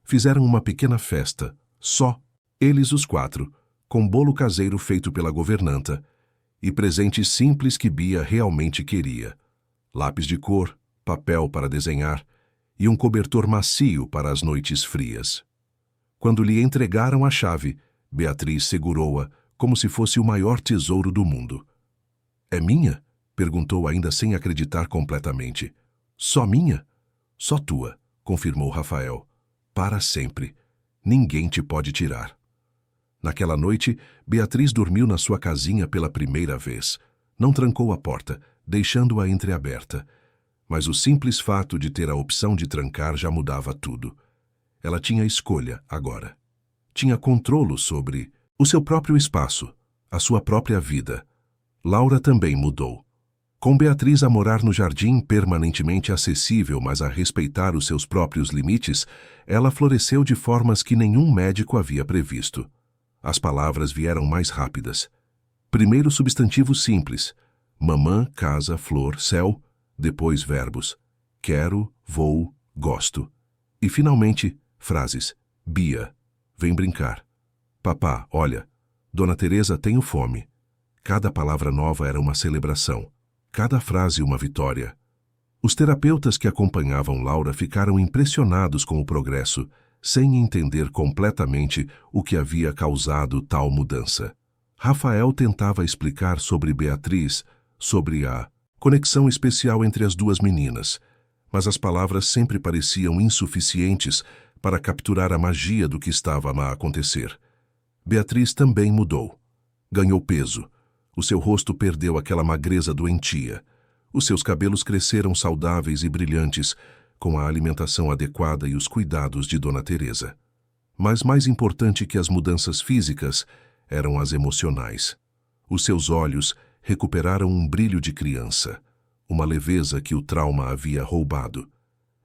Fizeram uma pequena festa, só, eles os 4, com bolo caseiro feito pela governanta e presentes simples que Bia realmente queria. Lápis de cor, papel para desenhar e um cobertor macio para as noites frias. Quando lhe entregaram a chave, Beatriz segurou-a como se fosse o maior tesouro do mundo. É minha? Perguntou ainda sem acreditar completamente. Só minha? Só tua, confirmou Rafael. Para sempre. Ninguém te pode tirar. Naquela noite, Beatriz dormiu na sua casinha pela primeira vez. Não trancou a porta, deixando-a entreaberta. Mas o simples fato de ter a opção de trancar já mudava tudo. Ela tinha escolha, agora. Tinha controle sobre o seu próprio espaço, a sua própria vida. Laura também mudou. Com Beatriz a morar no jardim, permanentemente acessível, mas a respeitar os seus próprios limites, ela floresceu de formas que nenhum médico havia previsto. As palavras vieram mais rápidas. Primeiro substantivos simples. Mamã, casa, flor, céu. Depois verbos. Quero, vou, gosto. E finalmente, frases. Bia, vem brincar. Papá, olha. Dona Teresa, tenho fome. Cada palavra nova era uma celebração. Cada frase uma vitória. Os terapeutas que acompanhavam Laura ficaram impressionados com o progresso, sem entender completamente o que havia causado tal mudança. Rafael tentava explicar sobre Beatriz, sobre a conexão especial entre as 2 meninas, mas as palavras sempre pareciam insuficientes para capturar a magia do que estava a acontecer. Beatriz também mudou. Ganhou peso. O seu rosto perdeu aquela magreza doentia. Os seus cabelos cresceram saudáveis e brilhantes, com a alimentação adequada e os cuidados de Dona Teresa. Mas mais importante que as mudanças físicas eram as emocionais. Os seus olhos recuperaram um brilho de criança, uma leveza que o trauma havia roubado.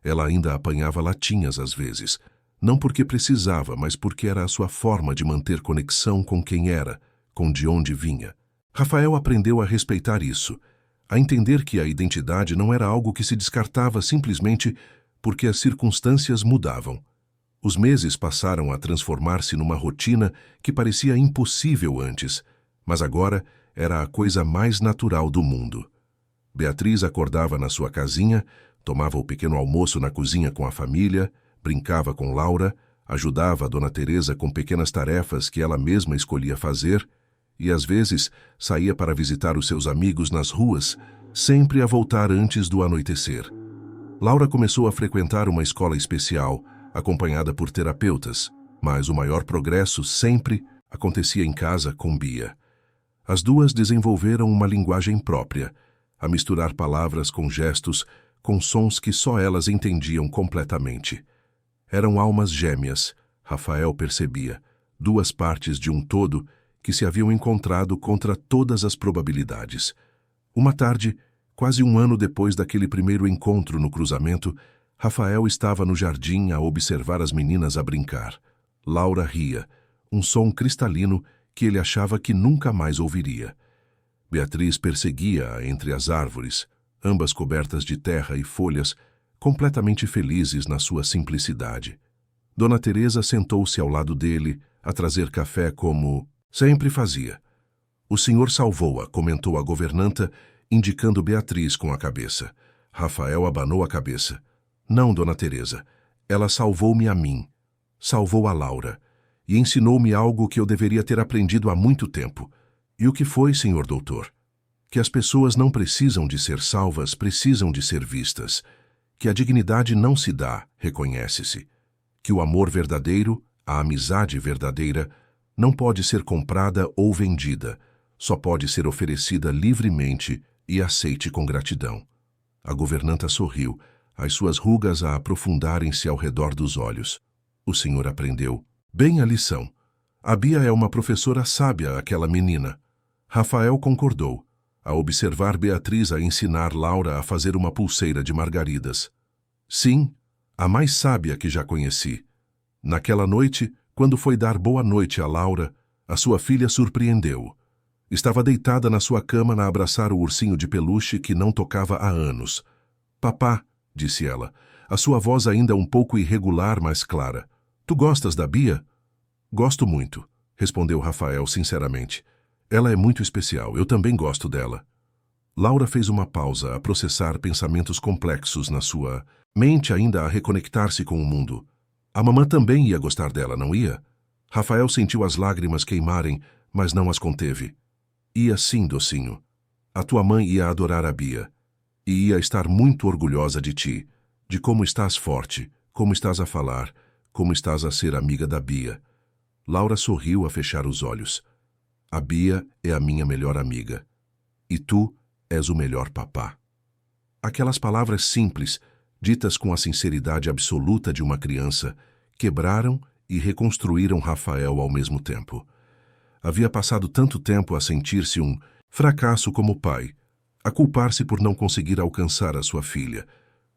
Ela ainda apanhava latinhas às vezes, não porque precisava, mas porque era a sua forma de manter conexão com quem era, com de onde vinha. Rafael aprendeu a respeitar isso, a entender que a identidade não era algo que se descartava simplesmente porque as circunstâncias mudavam. Os meses passaram a transformar-se numa rotina que parecia impossível antes, mas agora era a coisa mais natural do mundo. Beatriz acordava na sua casinha, tomava o pequeno almoço na cozinha com a família, brincava com Laura, ajudava a Dona Teresa com pequenas tarefas que ela mesma escolhia fazer, e às vezes saía para visitar os seus amigos nas ruas, sempre a voltar antes do anoitecer. Laura começou a frequentar uma escola especial, acompanhada por terapeutas, mas o maior progresso sempre acontecia em casa com Bia. As duas desenvolveram uma linguagem própria, a misturar palavras com gestos, com sons que só elas entendiam completamente. Eram almas gêmeas, Rafael percebia, duas partes de um todo que se haviam encontrado contra todas as probabilidades. Uma tarde, quase um ano depois daquele primeiro encontro no cruzamento, Rafael estava no jardim a observar as meninas a brincar. Laura ria, um som cristalino que ele achava que nunca mais ouviria. Beatriz perseguia-a entre as árvores, ambas cobertas de terra e folhas, completamente felizes na sua simplicidade. Dona Teresa sentou-se ao lado dele, a trazer café como sempre fazia. O senhor salvou-a, comentou a governanta, indicando Beatriz com a cabeça. Rafael abanou a cabeça. Não, Dona Teresa, ela salvou-me a mim. Salvou a Laura. E ensinou-me algo que eu deveria ter aprendido há muito tempo. E o que foi, senhor doutor? Que as pessoas não precisam de ser salvas, precisam de ser vistas. Que a dignidade não se dá, reconhece-se. Que o amor verdadeiro, a amizade verdadeira, não pode ser comprada ou vendida, só pode ser oferecida livremente e aceite com gratidão. A governanta sorriu, as suas rugas a aprofundarem-se ao redor dos olhos. O senhor aprendeu bem a lição. A Bia é uma professora sábia, aquela menina. Rafael concordou, a observar Beatriz a ensinar Laura a fazer uma pulseira de margaridas. Sim, a mais sábia que já conheci. Naquela noite, quando foi dar boa noite a Laura, a sua filha surpreendeu-o. Estava deitada na sua cama a abraçar o ursinho de peluche que não tocava há anos. Papá, disse ela, a sua voz ainda um pouco irregular, mas clara. Tu gostas da Bia? Gosto muito, respondeu Rafael sinceramente. Ela é muito especial, eu também gosto dela. Laura fez uma pausa a processar pensamentos complexos na sua mente, ainda a reconectar-se com o mundo. A mamã também ia gostar dela, não ia? Rafael sentiu as lágrimas queimarem, mas não as conteve. Ia sim, docinho. A tua mãe ia adorar a Bia. E ia estar muito orgulhosa de ti, de como estás forte, como estás a falar, como estás a ser amiga da Bia. Laura sorriu a fechar os olhos. A Bia é a minha melhor amiga. E tu és o melhor papá. Aquelas palavras simples, ditas com a sinceridade absoluta de uma criança, quebraram e reconstruíram Rafael ao mesmo tempo. Havia passado tanto tempo a sentir-se um fracasso como pai, a culpar-se por não conseguir alcançar a sua filha,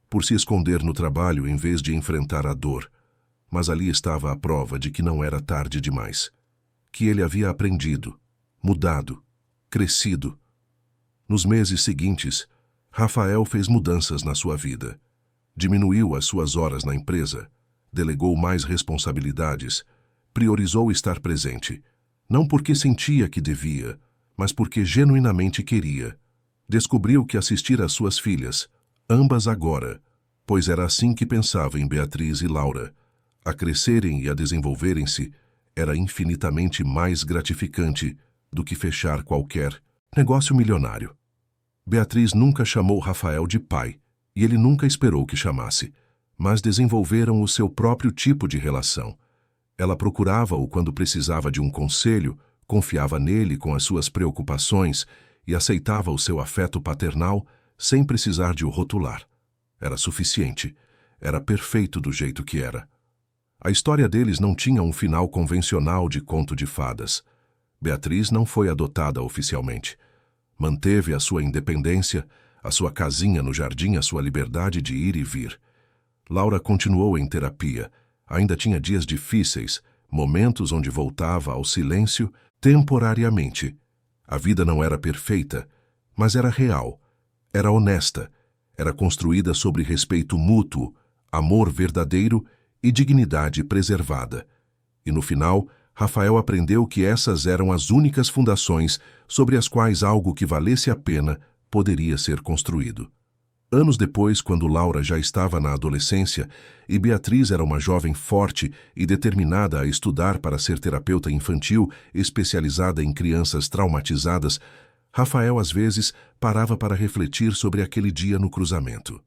por se esconder no trabalho em vez de enfrentar a dor. Mas ali estava a prova de que não era tarde demais, que ele havia aprendido, mudado, crescido. Nos meses seguintes, Rafael fez mudanças na sua vida. Diminuiu as suas horas na empresa, delegou mais responsabilidades, priorizou estar presente, não porque sentia que devia, mas porque genuinamente queria. Descobriu que assistir às suas filhas, ambas agora, pois era assim que pensava em Beatriz e Laura, a crescerem e a desenvolverem-se, era infinitamente mais gratificante do que fechar qualquer negócio milionário. Beatriz nunca chamou Rafael de pai, e ele nunca esperou que chamasse, mas desenvolveram o seu próprio tipo de relação. Ela procurava-o quando precisava de um conselho, confiava nele com as suas preocupações e aceitava o seu afeto paternal sem precisar de o rotular. Era suficiente, era perfeito do jeito que era. A história deles não tinha um final convencional de conto de fadas. Beatriz não foi adotada oficialmente. Manteve a sua independência, a sua casinha no jardim, a sua liberdade de ir e vir. Laura continuou em terapia. Ainda tinha dias difíceis, momentos onde voltava ao silêncio temporariamente. A vida não era perfeita, mas era real, era honesta, era construída sobre respeito mútuo, amor verdadeiro e dignidade preservada. E no final, Rafael aprendeu que essas eram as únicas fundações sobre as quais algo que valesse a pena poderia ser construído. Anos depois, quando Laura já estava na adolescência e Beatriz era uma jovem forte e determinada a estudar para ser terapeuta infantil especializada em crianças traumatizadas, Rafael às vezes parava para refletir sobre aquele dia no cruzamento.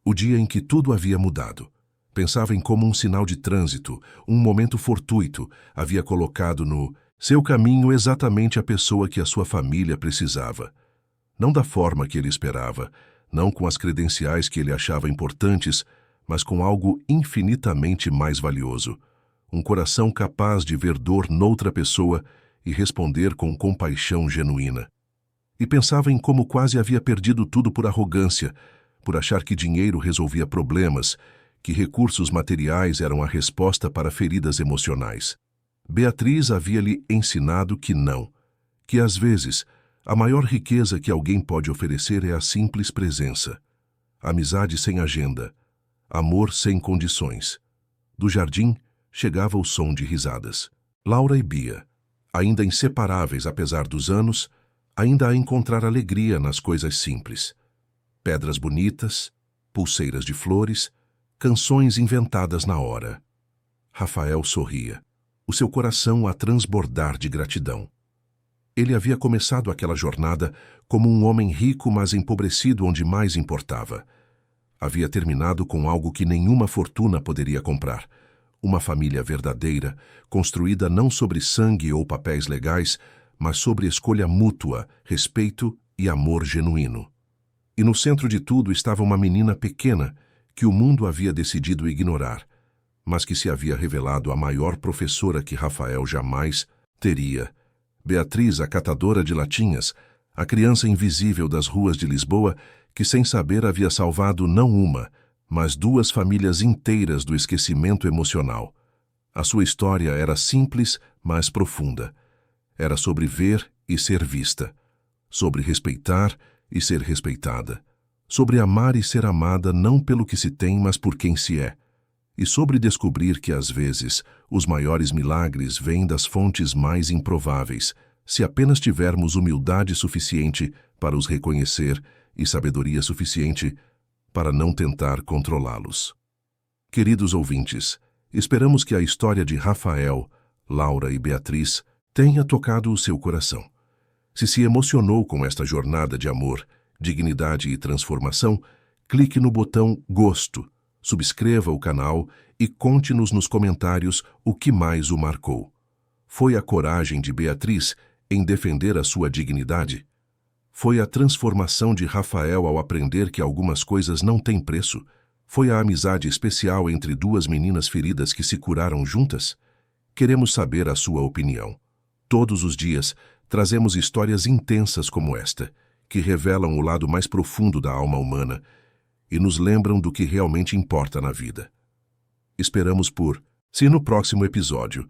O dia em que tudo havia mudado. Pensava em como um sinal de trânsito, um momento fortuito, havia colocado no seu caminho exatamente a pessoa que a sua família precisava. Não da forma que ele esperava, não com as credenciais que ele achava importantes, mas com algo infinitamente mais valioso. Um coração capaz de ver dor noutra pessoa e responder com compaixão genuína. E pensava em como quase havia perdido tudo por arrogância, por achar que dinheiro resolvia problemas, que recursos materiais eram a resposta para feridas emocionais. Beatriz havia-lhe ensinado que não, que às vezes a maior riqueza que alguém pode oferecer é a simples presença. Amizade sem agenda, amor sem condições. Do jardim chegava o som de risadas. Laura e Bia, ainda inseparáveis apesar dos anos, ainda a encontrar alegria nas coisas simples. Pedras bonitas, pulseiras de flores, canções inventadas na hora. Rafael sorria, o seu coração a transbordar de gratidão. Ele havia começado aquela jornada como um homem rico, mas empobrecido onde mais importava. Havia terminado com algo que nenhuma fortuna poderia comprar. Uma família verdadeira, construída não sobre sangue ou papéis legais, mas sobre escolha mútua, respeito e amor genuíno. E no centro de tudo estava uma menina pequena que o mundo havia decidido ignorar, mas que se havia revelado a maior professora que Rafael jamais teria. Beatriz, a catadora de latinhas, a criança invisível das ruas de Lisboa, que sem saber havia salvado não uma, mas 2 famílias inteiras do esquecimento emocional. A sua história era simples, mas profunda. Era sobre ver e ser vista, sobre respeitar e ser respeitada, sobre amar e ser amada não pelo que se tem, mas por quem se é, e sobre descobrir que, às vezes, os maiores milagres vêm das fontes mais improváveis, se apenas tivermos humildade suficiente para os reconhecer e sabedoria suficiente para não tentar controlá-los. Queridos ouvintes, esperamos que a história de Rafael, Laura e Beatriz tenha tocado o seu coração. Se emocionou com esta jornada de amor, dignidade e transformação, clique no botão Gosto, subscreva o canal e conte-nos nos comentários o que mais o marcou. Foi a coragem de Beatriz em defender a sua dignidade? Foi a transformação de Rafael ao aprender que algumas coisas não têm preço? Foi a amizade especial entre 2 meninas feridas que se curaram juntas? Queremos saber a sua opinião. Todos os dias, trazemos histórias intensas como esta, que revelam o lado mais profundo da alma humana e nos lembram do que realmente importa na vida. Esperamos se no próximo episódio,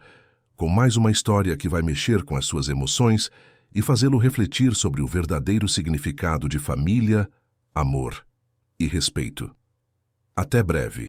com mais uma história que vai mexer com as suas emoções e fazê-lo refletir sobre o verdadeiro significado de família, amor e respeito. Até breve.